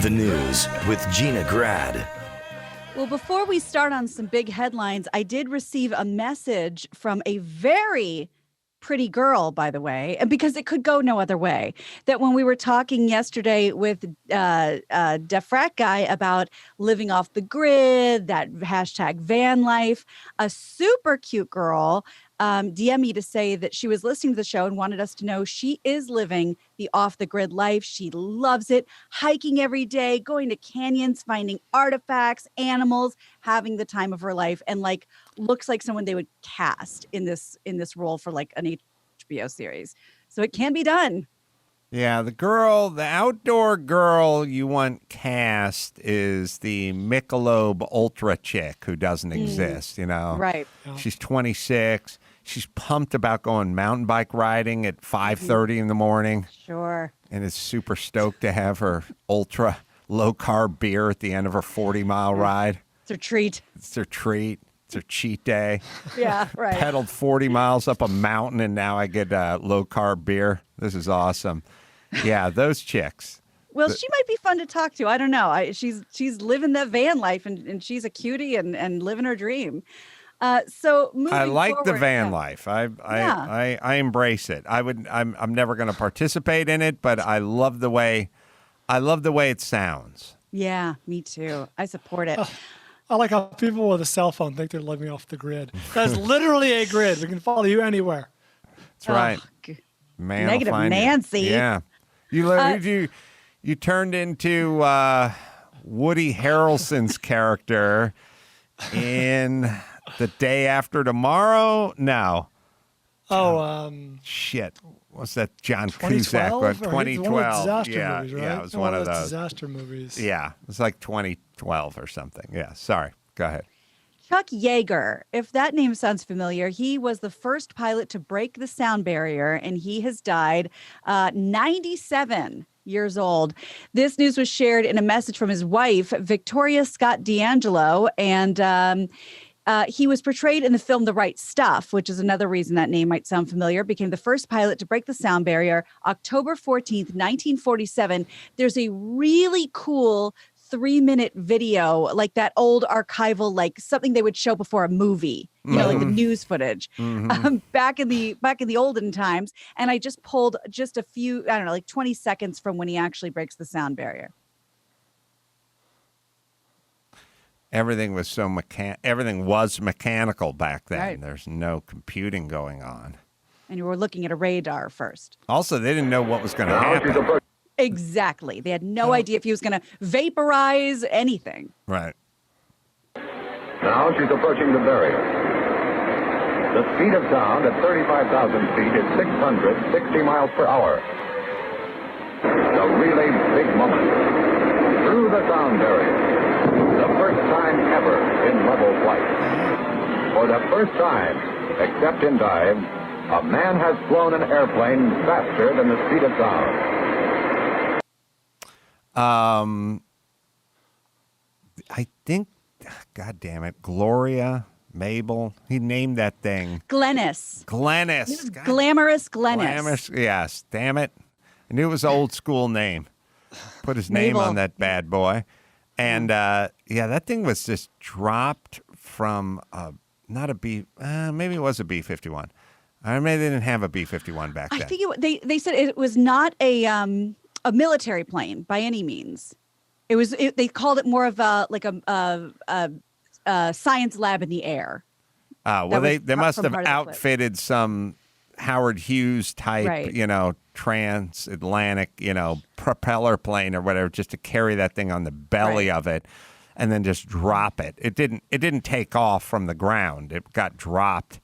The news with Gina Grad. Well, before we start on some big headlines, I did receive a message from a very pretty girl, by the way, and because it could go no other way, that when we were talking yesterday with Defrat Guy about living off the grid, that hashtag van life, a super cute girl DM me to say that she was listening to the show and wanted us to know she is living the off-the-grid life. She loves it, hiking every day, going to canyons, finding artifacts, animals, having the time of her life, and like looks like someone they would cast in this role for like an HBO series. So it can be done. Yeah, the outdoor girl you want cast is the Michelob Ultra chick who doesn't exist, you know? Right. She's 26. She's pumped about going mountain bike riding at 5:30 in the morning. Sure. And is super stoked to have her ultra low-carb beer at the end of her 40-mile ride. It's her treat. It's her treat. It's her cheat day. Yeah, right. Pedaled 40 miles up a mountain, and now I get low-carb beer. This is awesome. Yeah, those chicks. Well, she might be fun to talk to. I don't know. She's living that van life, and she's a cutie and living her dream. So moving I like the forward- van yeah. life. I embrace it. I'm never going to participate in it, but I love the way it sounds. Yeah, me too. I support it. I like how people with a cell phone think they're living off the grid. That's literally a grid. We can follow you anywhere. That's right. Man, will Negative find you. Nancy. Yeah. You turned into Woody Harrelson's character in The Day After Tomorrow. No. Oh, shit. What's that? John Cusack. 2012? 2012. One of the disaster yeah, movies, right? yeah, it was one of those disaster movies. Yeah, it was like 2012 or something. Yeah, sorry. Go ahead. Chuck Yeager, if that name sounds familiar, he was the first pilot to break the sound barrier, and he has died 97 years old. This news was shared in a message from his wife, Victoria Scott D'Angelo, and he was portrayed in the film The Right Stuff, which is another reason that name might sound familiar, became the first pilot to break the sound barrier October 14th, 1947. There's a really cool 3-minute video, like that old archival, like something they would show before a movie, you know, like the news footage back in the olden times. And I just pulled just a few, I don't know, like 20 seconds from when he actually breaks the sound barrier. Everything was everything was mechanical back then. Right. There's no computing going on. And you were looking at a radar first. Also, they didn't know what was going to happen. Exactly. They had no idea if he was going to vaporize anything. Right. Now she's approaching the barrier. The speed of sound at 35,000 feet is 660 miles per hour. The really big moment. Through the sound barrier. The first time ever in level flight. For the first time, except in dives, a man has flown an airplane faster than the speed of sound. I think, God damn it, Gloria, Mabel, he named that thing. Glennis. Glennis. Glamorous Glennis. Glamorous, yes, damn it. I knew it was an old school name. Put his name Mabel. on that bad boy. And, yeah, that thing was just dropped from, not a B, maybe it was a B-51. Maybe they didn't have a B-51 back then. I think they said it was not a military plane by any means. It was. They called it more of a science lab in the air. Well, they must have outfitted some Howard Hughes type, Right. Transatlantic, propeller plane or whatever, just to carry that thing on the belly of it, and then just drop it. It didn't take off from the ground. It got dropped,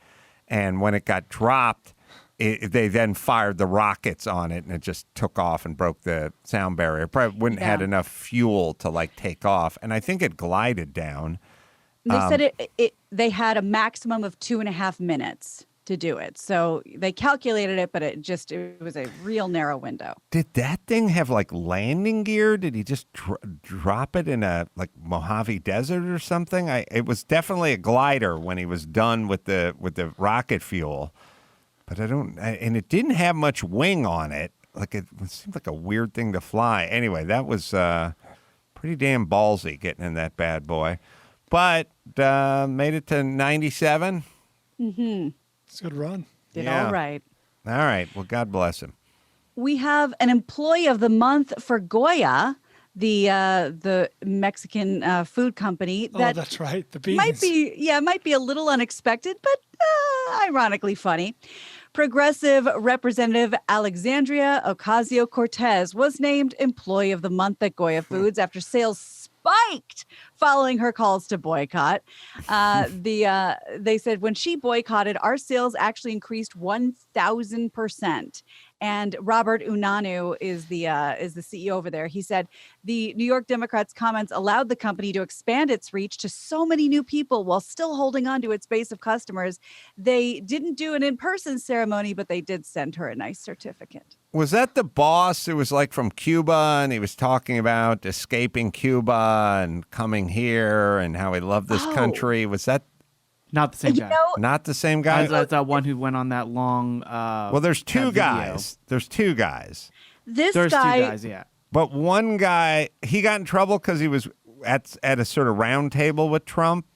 and when it got dropped, they then fired the rockets on it, and it just took off and broke the sound barrier. Probably wouldn't have had enough fuel to take off, and I think it glided down. They said they had a maximum of 2.5 minutes to do it. So they calculated it, but it was a real narrow window. Did that thing have landing gear? Did he just drop it in a Mojave Desert or something? It was definitely a glider when he was done with the rocket fuel. But and it didn't have much wing on it. It seemed like a weird thing to fly. Anyway, that was pretty damn ballsy getting in that bad boy. But made it to 97. Mm-hmm. It's a good run. Did all right. All right. Well, God bless him. We have an employee of the month for Goya, the Mexican food company. That's right. The beans. Might be a little unexpected, but ironically funny. Progressive Representative Alexandria Ocasio-Cortez was named Employee of the Month at Goya Foods after sales spiked following her calls to boycott. They said when she boycotted, our sales actually increased 1,000%. And Robert Unanu is the CEO over there. He said the New York Democrats' comments allowed the company to expand its reach to so many new people while still holding on to its base of customers. They didn't do an in-person ceremony, but they did send her a nice certificate. Was that the boss who was like from Cuba and he was talking about escaping Cuba and coming here and how he loved this country? Was that not the same guy? Not the same guy? That's that one who went on that long well, there's two guys. There's two guys. There's two guys, yeah. But one guy, he got in trouble because he was at a sort of round table with Trump.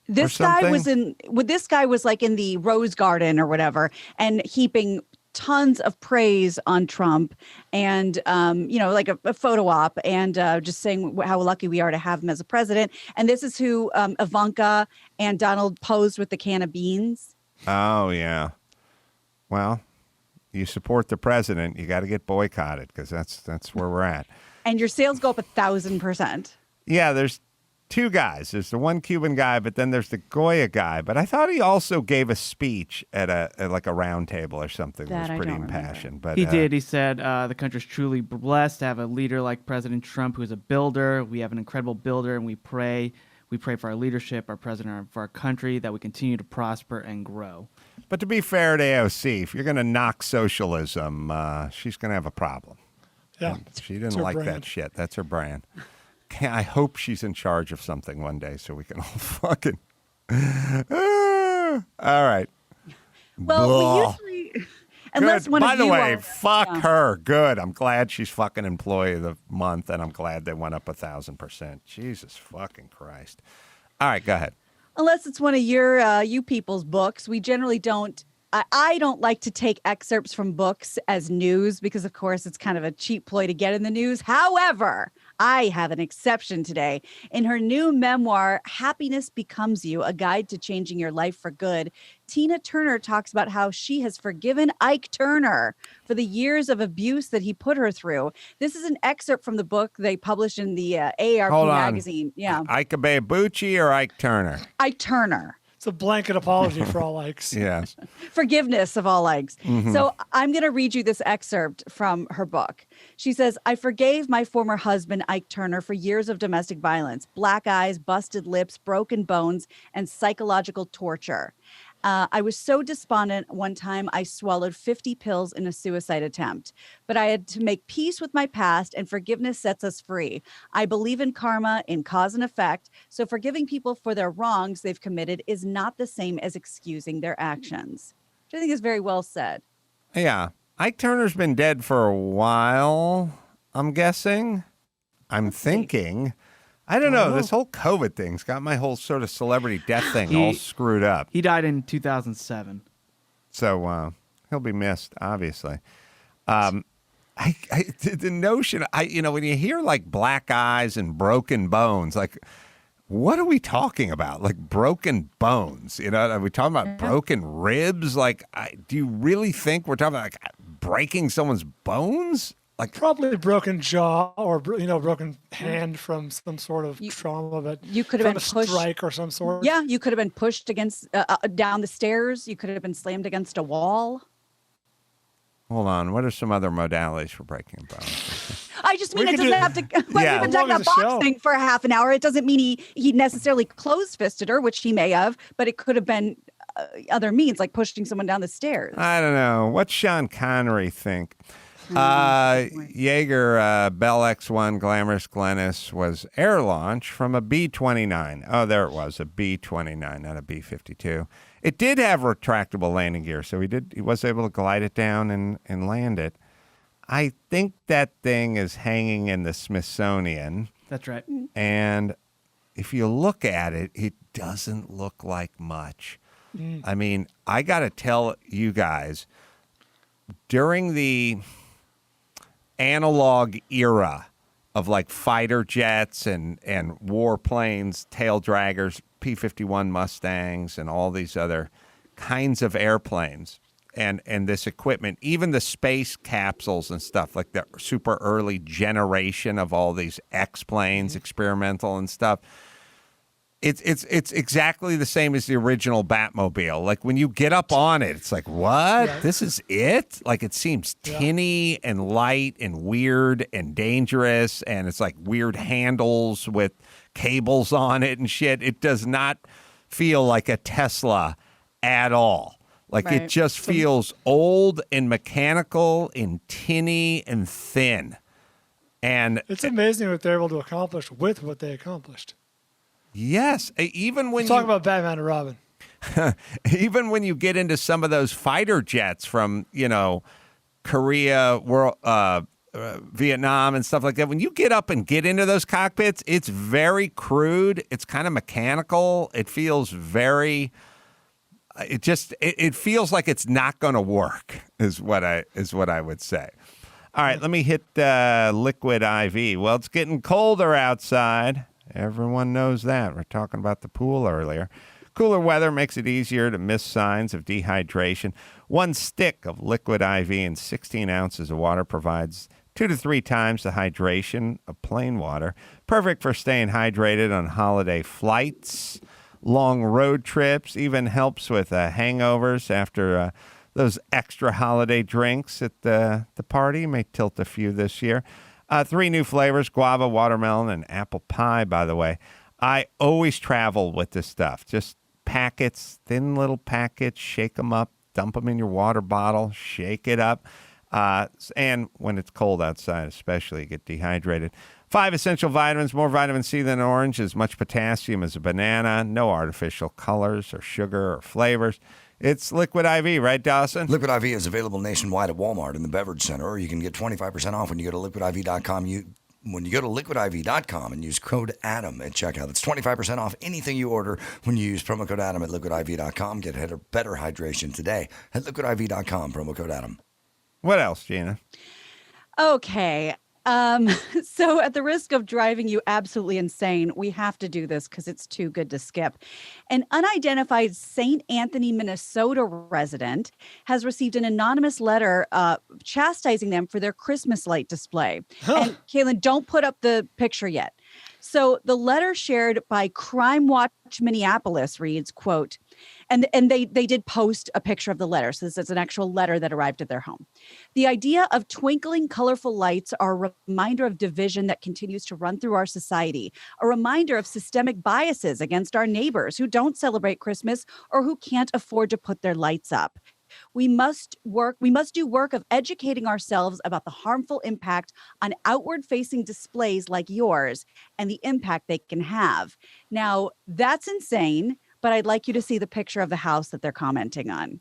This guy was like in the Rose Garden or whatever and heaping tons of praise on Trump and, like a photo op and just saying how lucky we are to have him as a president. And this is who Ivanka and Donald posed with the can of beans. Oh, yeah. Well, you support the president, you got to get boycotted because that's where we're at. And your sales go up 1,000%. Yeah, there's two guys. There's the one Cuban guy, but then there's the Goya guy. But I thought he also gave a speech at a round table or something. That was pretty impassioned. But he did. He said the country's truly blessed to have a leader like President Trump, who's a builder. We have an incredible builder, and we pray for our leadership, our president, for our country, that we continue to prosper and grow. But to be fair to AOC, if you're going to knock socialism, she's going to have a problem. Yeah, and she didn't like that shit. That's her brand. I hope she's in charge of something one day so we can all fucking. All right. Well, we usually, unless one By of the you way, are, fuck her. Good. I'm glad she's fucking employee of the month, and I'm glad they went up 1,000%. Jesus fucking Christ. All right, go ahead. Unless it's one of you people's books, we generally don't. I don't like to take excerpts from books as news because, of course, it's kind of a cheap ploy to get in the news. However, I have an exception today. In her new memoir, Happiness Becomes You, A Guide to Changing Your Life for Good, Tina Turner talks about how she has forgiven Ike Turner for the years of abuse that he put her through. This is an excerpt from the book they published in the AARP magazine. Yeah. Ike Abebuchi or Ike Turner? Ike Turner. It's a blanket apology for all likes. Yes. Forgiveness of all likes. Mm-hmm. So I'm going to read you this excerpt from her book. She says, I forgave my former husband, Ike Turner, for years of domestic violence, black eyes, busted lips, broken bones, and psychological torture. I was so despondent one time I swallowed 50 pills in a suicide attempt, but I had to make peace with my past, and forgiveness sets us free. I believe in karma, in cause and effect, so forgiving people for their wrongs they've committed is not the same as excusing their actions, which I think is very well said. Yeah. Ike Turner's been dead for a while, I'm guessing. I'm thinking. I don't know. This whole COVID thing's got my whole sort of celebrity death thing all screwed up. He died in 2007. So he'll be missed, obviously. The notion, when you hear like black eyes and broken bones, like, what are we talking about? Like broken bones? Are we talking about broken ribs? Like, do you really think we're talking about like breaking someone's bones? Like probably broken jaw or broken hand from some sort of trauma, but you could have been pushed, strike or some sort. Yeah, you could have been pushed against down the stairs. You could have been slammed against a wall. Hold on, what are some other modalities for breaking bones? I just mean it doesn't have to. We've been talking about boxing for half an hour. It doesn't mean he necessarily closed-fisted her, which he may have, but it could have been other means, like pushing someone down the stairs. I don't know. What's Sean Connery think? Yeager Bell X1 Glamorous Glennis was air launch from a B-29. Oh, there it was, a B-29, not a B-52. It did have retractable landing gear, so he was able to glide it down and land it. I think that thing is hanging in the Smithsonian. That's right. And if you look at it, it doesn't look like much. I mean, I got to tell you guys, during the analog era of like fighter jets and warplanes, tail draggers, P-51 Mustangs, and all these other kinds of airplanes and this equipment, even the space capsules and stuff, like the super early generation of all these X-planes, experimental and stuff. It's exactly the same as the original Batmobile. Like when you get up on it, it's like, what? Yeah. This is it? Like it seems tinny and light and weird and dangerous, and it's like weird handles with cables on it and shit. It does not feel like a Tesla at all. Like it just feels old and mechanical and tinny and thin. And it's amazing what they're able to accomplish with what they accomplished. Yes, even when talk about Batman and Robin. Even when you get into some of those fighter jets from, Korea, Vietnam and stuff like that, when you get up and get into those cockpits, it's very crude. It's kind of mechanical. It feels very. It feels like it's not going to work. Is what I would say. All right, let me hit liquid IV. Well, it's getting colder outside. Everyone knows that. We're talking about the pool earlier. Cooler weather makes it easier to miss signs of dehydration. 1 stick of liquid IV and 16 ounces of water provides 2 to 3 times the hydration of plain water. Perfect for staying hydrated on holiday flights, long road trips, even helps with hangovers after those extra holiday drinks at the party. May tilt a few this year. 3 new flavors, guava, watermelon, and apple pie, by the way. I always travel with this stuff. Just packets, thin little packets, shake them up, dump them in your water bottle, shake it up. And when it's cold outside, especially, you get dehydrated. 5 essential vitamins, more vitamin C than an orange, as much potassium as a banana, no artificial colors or sugar or flavors. It's Liquid IV, right, Dawson? Liquid IV is available nationwide at Walmart in the Beverage Center, or you can get 25% off when you go to liquidiv.com. When you go to liquidiv.com and use code ADAM at checkout, that's 25% off anything you order when you use promo code ADAM at liquidiv.com. Get better hydration today at liquidiv.com, promo code ADAM. What else, Gina? Okay. So at the risk of driving you absolutely insane, we have to do this because it's too good to skip. An unidentified St. Anthony, Minnesota resident has received an anonymous letter chastising them for their Christmas light display. And Kaylin, don't put up the picture yet. So the letter shared by Crime Watch Minneapolis reads, quote, and they did post a picture of the letter. So this is an actual letter that arrived at their home. The idea of twinkling, colorful lights are a reminder of division that continues to run through our society, a reminder of systemic biases against our neighbors who don't celebrate Christmas or who can't afford to put their lights up. We must do work of educating ourselves about the harmful impact on outward-facing displays like yours and the impact they can have. Now, that's insane, but I'd like you to see the picture of the house that they're commenting on.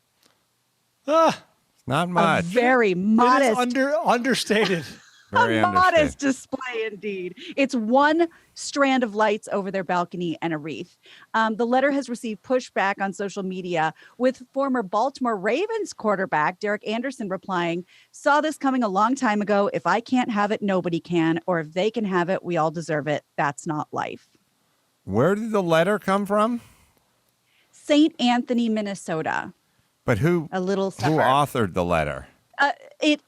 Not much. A very modest. Understated. Very modest display indeed. It's 1 strand of lights over their balcony and a wreath. The letter has received pushback on social media, with former Baltimore Ravens quarterback Derek Anderson replying, "Saw this coming a long time ago. If I can't have it, nobody can. Or if they can have it, we all deserve it. That's not life." Where did the letter come from? St. Anthony, Minnesota. But who authored the letter? It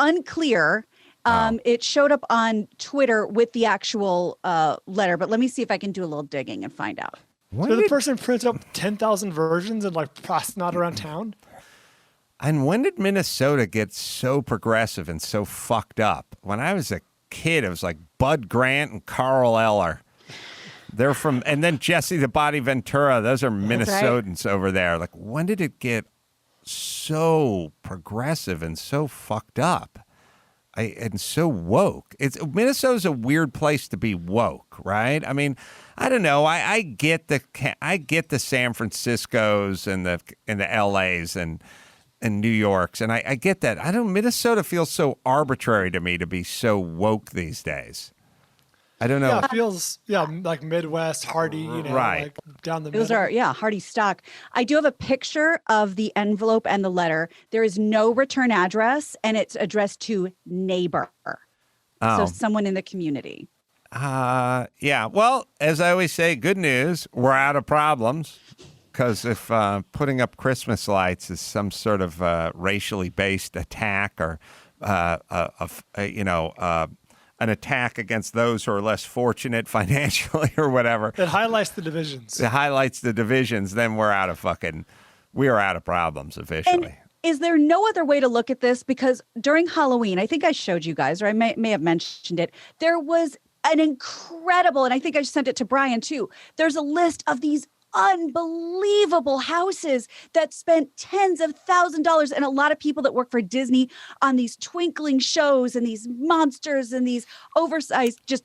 unclear. It showed up on Twitter with the actual letter, but let me see if I can do a little digging and find out. So the person prints up 10,000 versions and pass them out around town? And when did Minnesota get so progressive and so fucked up? When I was a kid, it was like Bud Grant and Carl Eller. They're from, and then Jesse the Body Ventura. Those are Minnesotans over there. Like, when did it get so progressive and so fucked up? And so woke. Minnesota's a weird place to be woke, right? I mean, I don't know. I get the San Franciscos and the LAs and New Yorks, and I get that. Minnesota feels so arbitrary to me to be so woke these days. I don't know. Yeah, it feels like Midwest, Hardy, right. like down the middle. Those are, Hardy stock. I do have a picture of the envelope and the letter. There is no return address, and it's addressed to neighbor. So someone in the community. Yeah. Well, as I always say, good news. We're out of problems. because if putting up Christmas lights is some sort of racially based attack or an attack against those who are less fortunate financially or whatever. It highlights the divisions. It highlights the divisions. Then we're out of problems officially. And is there no other way to look at this? Because during Halloween, I think I showed you guys, or I may have mentioned it, there was an incredible, and I think I sent it to Bryan too. There's a list of these unbelievable houses that spent tens of thousands of dollars, and a lot of people that work for Disney on these twinkling shows and these monsters and these oversized, just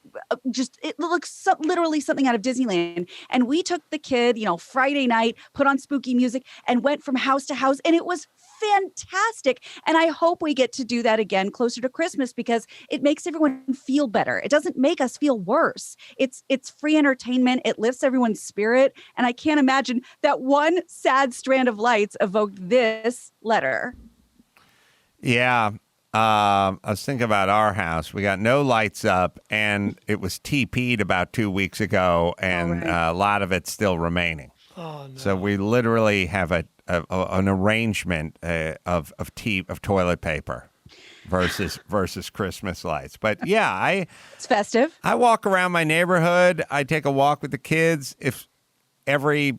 it looks literally something out of Disneyland. And we took the kid, Friday night, put on spooky music and went from house to house, and it was fantastic. And I hope we get to do that again closer to Christmas, because it makes everyone feel better. It doesn't make us feel worse. It's free entertainment. It lifts everyone's spirit. And I can't imagine that one sad strand of lights evoked this letter. Yeah. I was thinking about our house. We got no lights up, and it was TP'd about 2 weeks ago, and a lot of it's still remaining. Oh, no. So we literally have an arrangement of toilet paper versus Christmas lights. But yeah, it's festive. I walk around my neighborhood. I take a walk with the kids. If every,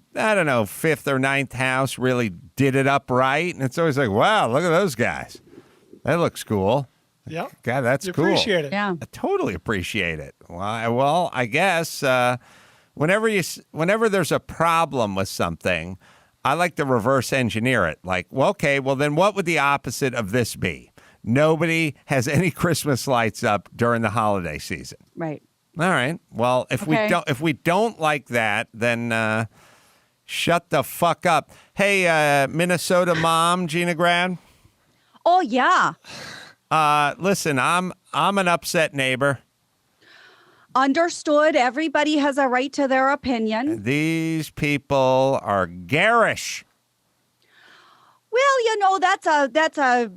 fifth or ninth house really did it up right, and it's always like, wow, look at those guys. That looks cool. Yeah. God, that's cool. Appreciate it. Yeah. I totally appreciate it. Well, I guess whenever there's a problem with something, I like to reverse engineer it. Like, then what would the opposite of this be? Nobody has any Christmas lights up during the holiday season. Right. All right. Well, if we don't like that, then shut the fuck up. Hey, Minnesota mom, Gina Grad. Oh yeah. Listen, I'm an upset neighbor. Understood. Everybody has a right to their opinion. These people are garish. Well, that's a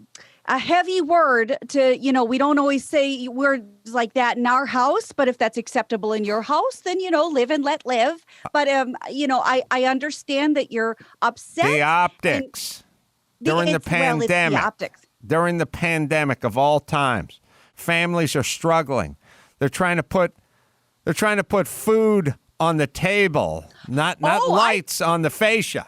heavy word to, we don't always say words like that in our house, but if that's acceptable in your house, then, live and let live. But, I understand that you're upset. The optics. During the pandemic. Well, it's the optics. During the pandemic of all times, families are struggling. They're trying to put food on the table, not lights on the fascia.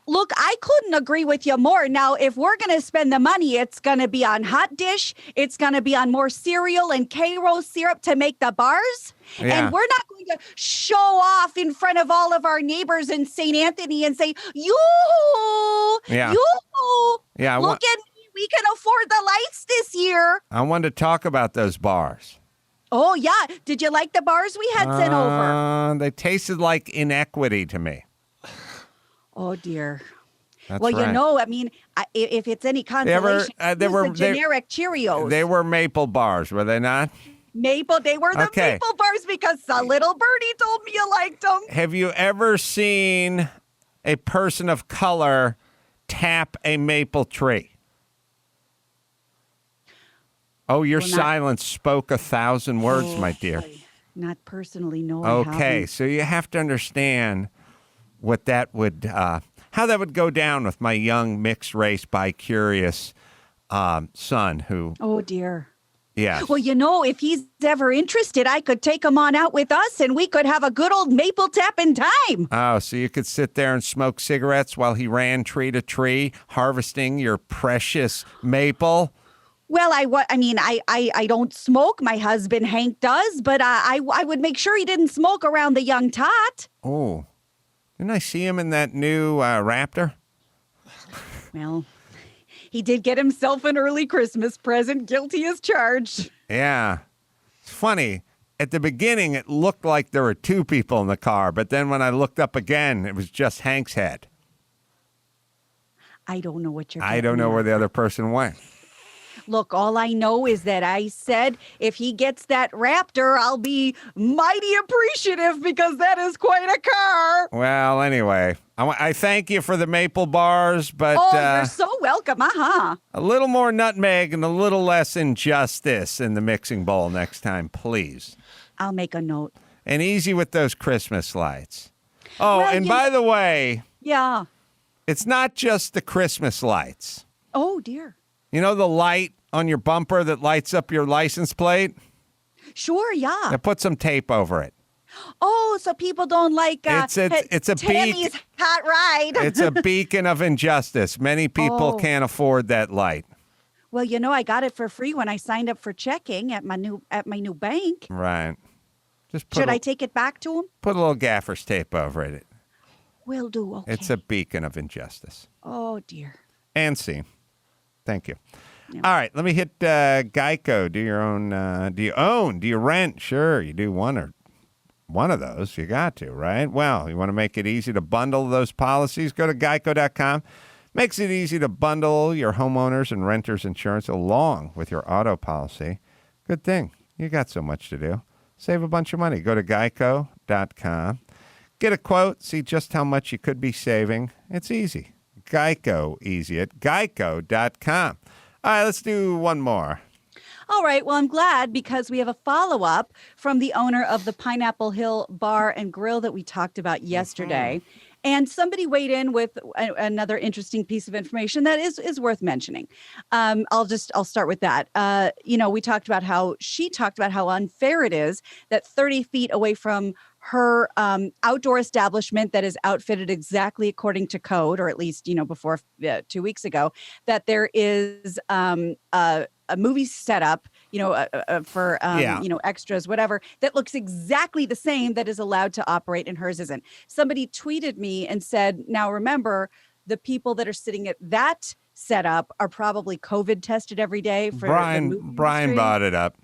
Look, I couldn't agree with you more. Now, if we're going to spend the money, it's going to be on hot dish. It's going to be on more cereal and Karo syrup to make the bars. Yeah. And we're not going to show off in front of all of our neighbors in St. Anthony and say, you, look at me. We can afford the lights this year. I wanted to talk about those bars. Oh, yeah. Did you like the bars we had sent over? They tasted like inequity to me. Oh, dear. That's well, right. If it's any consolation, the generic Cheerios. They were maple bars, were they not? Maple. They were the maple bars because a little birdie told me you liked them. Have you ever seen a person of color tap a maple tree? Oh, your silence spoke 1,000 words, my dear. Not personally, no. Okay, so you have to understand what that would, how that would go down with my young mixed race bi-curious son who. Oh, dear. Yeah. Well, if he's ever interested, I could take him on out with us and we could have a good old maple tapping time. Oh, so you could sit there and smoke cigarettes while he ran tree to tree, harvesting your precious maple. Well, I don't smoke. My husband, Hank, does, but I would make sure he didn't smoke around the young tot. Oh, didn't I see him in that new Raptor? Well, he did get himself an early Christmas present, guilty as charged. Yeah. It's funny. At the beginning, it looked like there were two people in the car, but then when I looked up again, it was just Hank's head. I don't know what you're I don't know where the other person went. Look, all I know is that I said if he gets that Raptor, I'll be mighty appreciative because that is quite a car. Well, anyway, I thank you for the maple bars, but... you're so welcome. Uh-huh. A little more nutmeg and a little less injustice in the mixing bowl next time, please. I'll make a note. And easy with those Christmas lights. Oh, well, and by the way, Yeah. It's not just the Christmas lights. Oh, dear. You know the light on your bumper that lights up your license plate? Sure, yeah. Now put some tape over it. Oh, so people don't like It's a Tammy's hot ride. It's a beacon of injustice. Many people can't afford that light. Well, you know, I got it for free when I signed up for checking at my new bank. Right. Just Should I take it back to them? Put a little gaffer's tape over it. Will do. Okay. It's a beacon of injustice. Oh, dear. And see. Thank you. Yeah. All right, let me hit Geico. Do your own. Do you own? Do you rent? Sure, you do one of those. You got to, right? Well, you want to make it easy to bundle those policies? Go to geico.com. Makes it easy to bundle your homeowners and renters insurance along with your auto policy. Good thing. You got so much to do. Save a bunch of money. Go to geico.com. Get a quote. See just how much you could be saving. It's easy. Geico easy at geico.com. All right, let's do one more. All right. Well, I'm glad because we have a follow-up from the owner of the Pineapple Hill Bar and Grill that we talked about yesterday. And somebody weighed in with another interesting piece of information that is worth mentioning. I'll start with that. We talked about how unfair it is that 30 feet away from her outdoor establishment that is outfitted exactly according to code, or at least, before 2 weeks ago, that there is a movie setup, for, extras, whatever, that looks exactly the same that is allowed to operate and hers isn't. Somebody tweeted me and said, now remember, the people that are sitting at that setup are probably COVID tested every day. For Brian brought it up.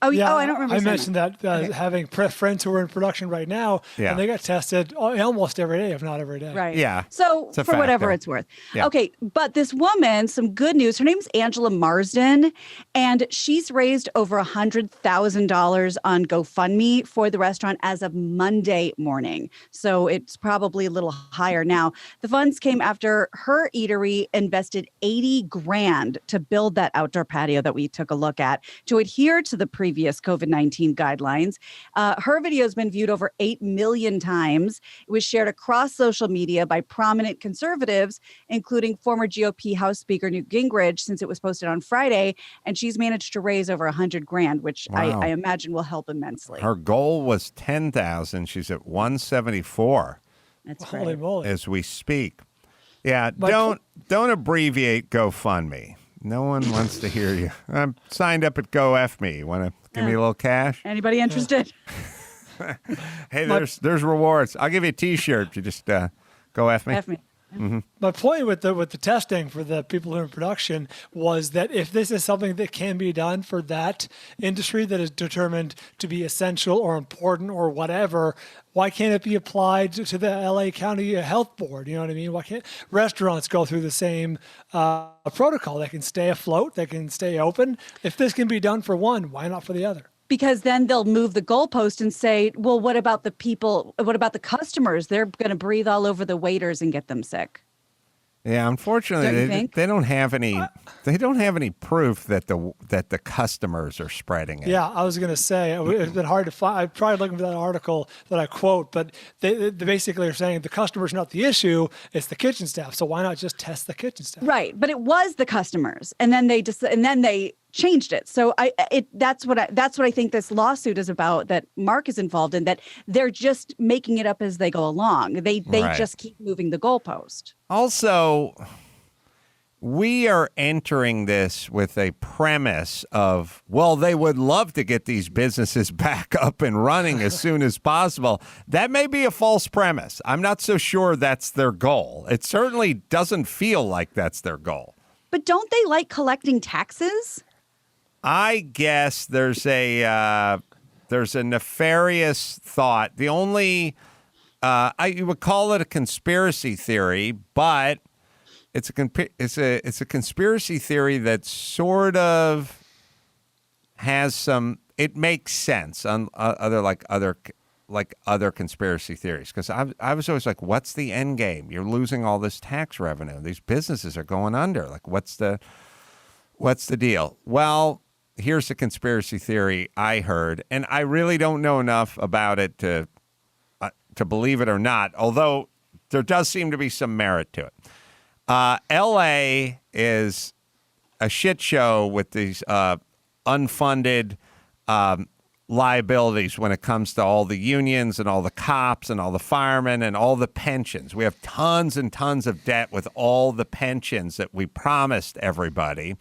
Oh, yeah. I don't remember. I mentioned that having friends who are in production right now, and they got tested almost every day, if not every day. Right. Yeah. So for whatever it's worth. Yeah. Okay. But this woman, some good news. Her name's Angela Marsden, and she's raised over $100,000 on GoFundMe for the restaurant as of Monday morning. So it's probably a little higher now. The funds came after her eatery invested $80,000 to build that outdoor patio that we took a look at to adhere to the previous COVID-19 guidelines. Her video has been viewed over 8 million times. It was shared across social media by prominent conservatives, including former GOP House Speaker Newt Gingrich, since it was posted on Friday. And she's managed to raise over $100,000, which I imagine will help immensely. Her goal was 10,000. She's at 174. That's holy moly as we speak. Yeah, don't abbreviate GoFundMe. No one wants to hear you. I'm signed up at GoFme. You want to give me a little cash? Anybody interested? Hey, there's rewards. I'll give you a T-shirt if you just GoFme. F me. Mm-hmm. My point with the testing for the people who are in production was that if this is something that can be done for that industry that is determined to be essential or important or whatever, why can't it be applied to the LA County Health Board? You know what I mean? Why can't restaurants go through the same protocol? They can stay afloat, they can stay open. If this can be done for one, why not for the other? Because then they'll move the goalpost and say, well, what about the people? What about the customers? They're going to breathe all over the waiters and get them sick. Yeah, unfortunately, they don't have any. They don't have any proof that the customers are spreading it. Yeah, I was going to say it's been hard to find. I tried looking for that article that I quote, but they basically are saying the customer's not the issue; it's the kitchen staff. So why not just test the kitchen staff? Right, but it was the customers, and then they changed it. So that's what I think this lawsuit is about, that Mark is involved in, that they're just making it up as they go along. They just keep moving the goalpost. Also, we are entering this with a premise of, well, they would love to get these businesses back up and running as soon as possible. That may be a false premise. I'm not so sure that's their goal. It certainly doesn't feel like that's their goal. But don't they like collecting taxes? I guess there's a nefarious thought. The only you would call it a conspiracy theory, but it's a conspiracy theory that sort of has some. It makes sense on other conspiracy theories, because I was always like, what's the end game? You're losing all this tax revenue. These businesses are going under. Like, what's the deal? Well, here's the conspiracy theory I heard, and I really don't know enough about it to believe it or not, although there does seem to be some merit to it. L.A. is a shit show with these unfunded liabilities when it comes to all the unions and all the cops and all the firemen and all the pensions. We have tons and tons of debt with all the pensions that we promised everybody.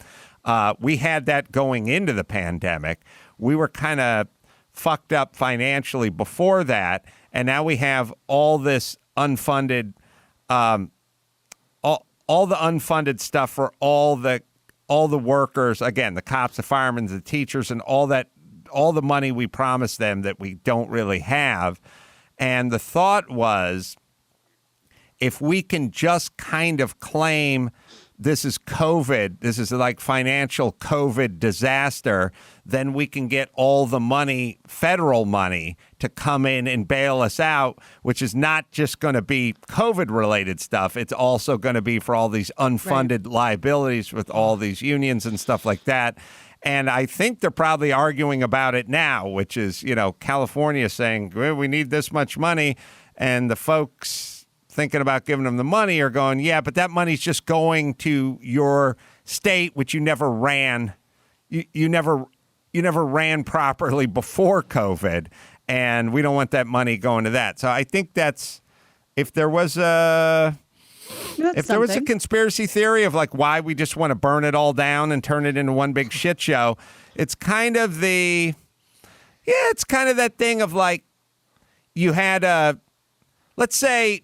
We had that going into the pandemic. We were kind of fucked up financially before that, and now we have all this unfunded, all the unfunded stuff for all the workers. Again, the cops, the firemen, the teachers, and all the money we promised them that we don't really have. And the thought was, if we can just kind of claim this is COVID, this is like financial COVID disaster, then we can get all the money, federal money, to come in and bail us out, which is not just going to be COVID-related stuff. It's also going to be for all these unfunded liabilities with all these unions and stuff like that. And I think they're probably arguing about it now, which is, California saying, well, we need this much money. And the folks thinking about giving them the money are going, yeah, but that money's just going to your state, which you never ran. You never ran properly before COVID. And we don't want that money going to that. So I think that's, if there was a conspiracy theory of like why we just want to burn it all down and turn it into one big shit show, it's kind of that thing of like, you had let's say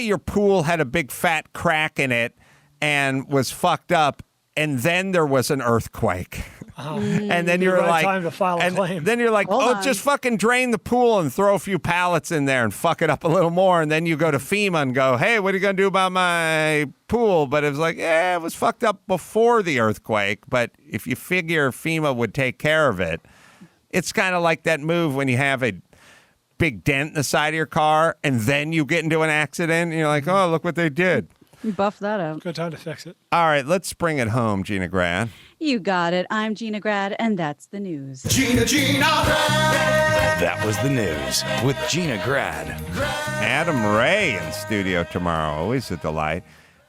your pool had a big fat crack in it and was fucked up, and then there was an earthquake. And then you're like, time to file a claim. Then you're like, just fucking drain the pool and throw a few pallets in there and fuck it up a little more. And then you go to FEMA and go, hey, what are you going to do about my pool? But it was like, it was fucked up before the earthquake. But if you figure FEMA would take care of it, it's kind of like that move when you have a big dent in the side of your car and then you get into an accident and you're like, oh, look what they did. You buff that out. Good time to fix it. All right, let's bring it home, Gina Grad. You got it. I'm Gina Grad, and that's the news. Gina Grad. That was the news with Gina Grad. Adam Ray in studio tomorrow. Always a delight.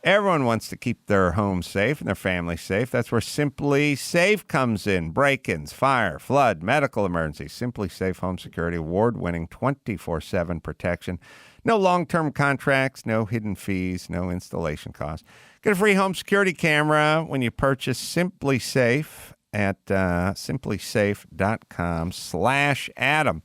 Everyone wants to keep their home safe and their family safe. That's where Simply Safe comes in. Break-ins, fire, flood, medical emergencies. Simply Safe Home Security, award-winning 24/7 protection. No long-term contracts, no hidden fees, no installation costs. Get a free home security camera when you purchase Simply Safe at simplysafe.com/Adam.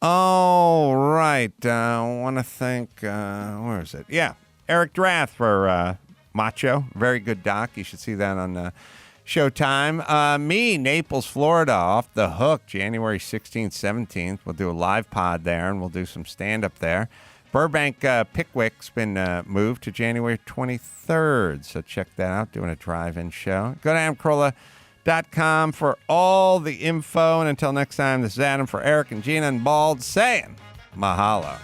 All right. I want to thank, where is it? Yeah. Eric Drath for Macho. Very good doc. You should see that on Showtime. Me, Naples, Florida, Off the Hook, January 16th, 17th. We'll do a live pod there, and we'll do some stand-up there. Burbank, Pickwick's been moved to January 23rd, so check that out, doing a drive-in show. Go to AdamCarolla.com for all the info, and until next time, this is Adam for Eric and Gina and Bald saying mahalo.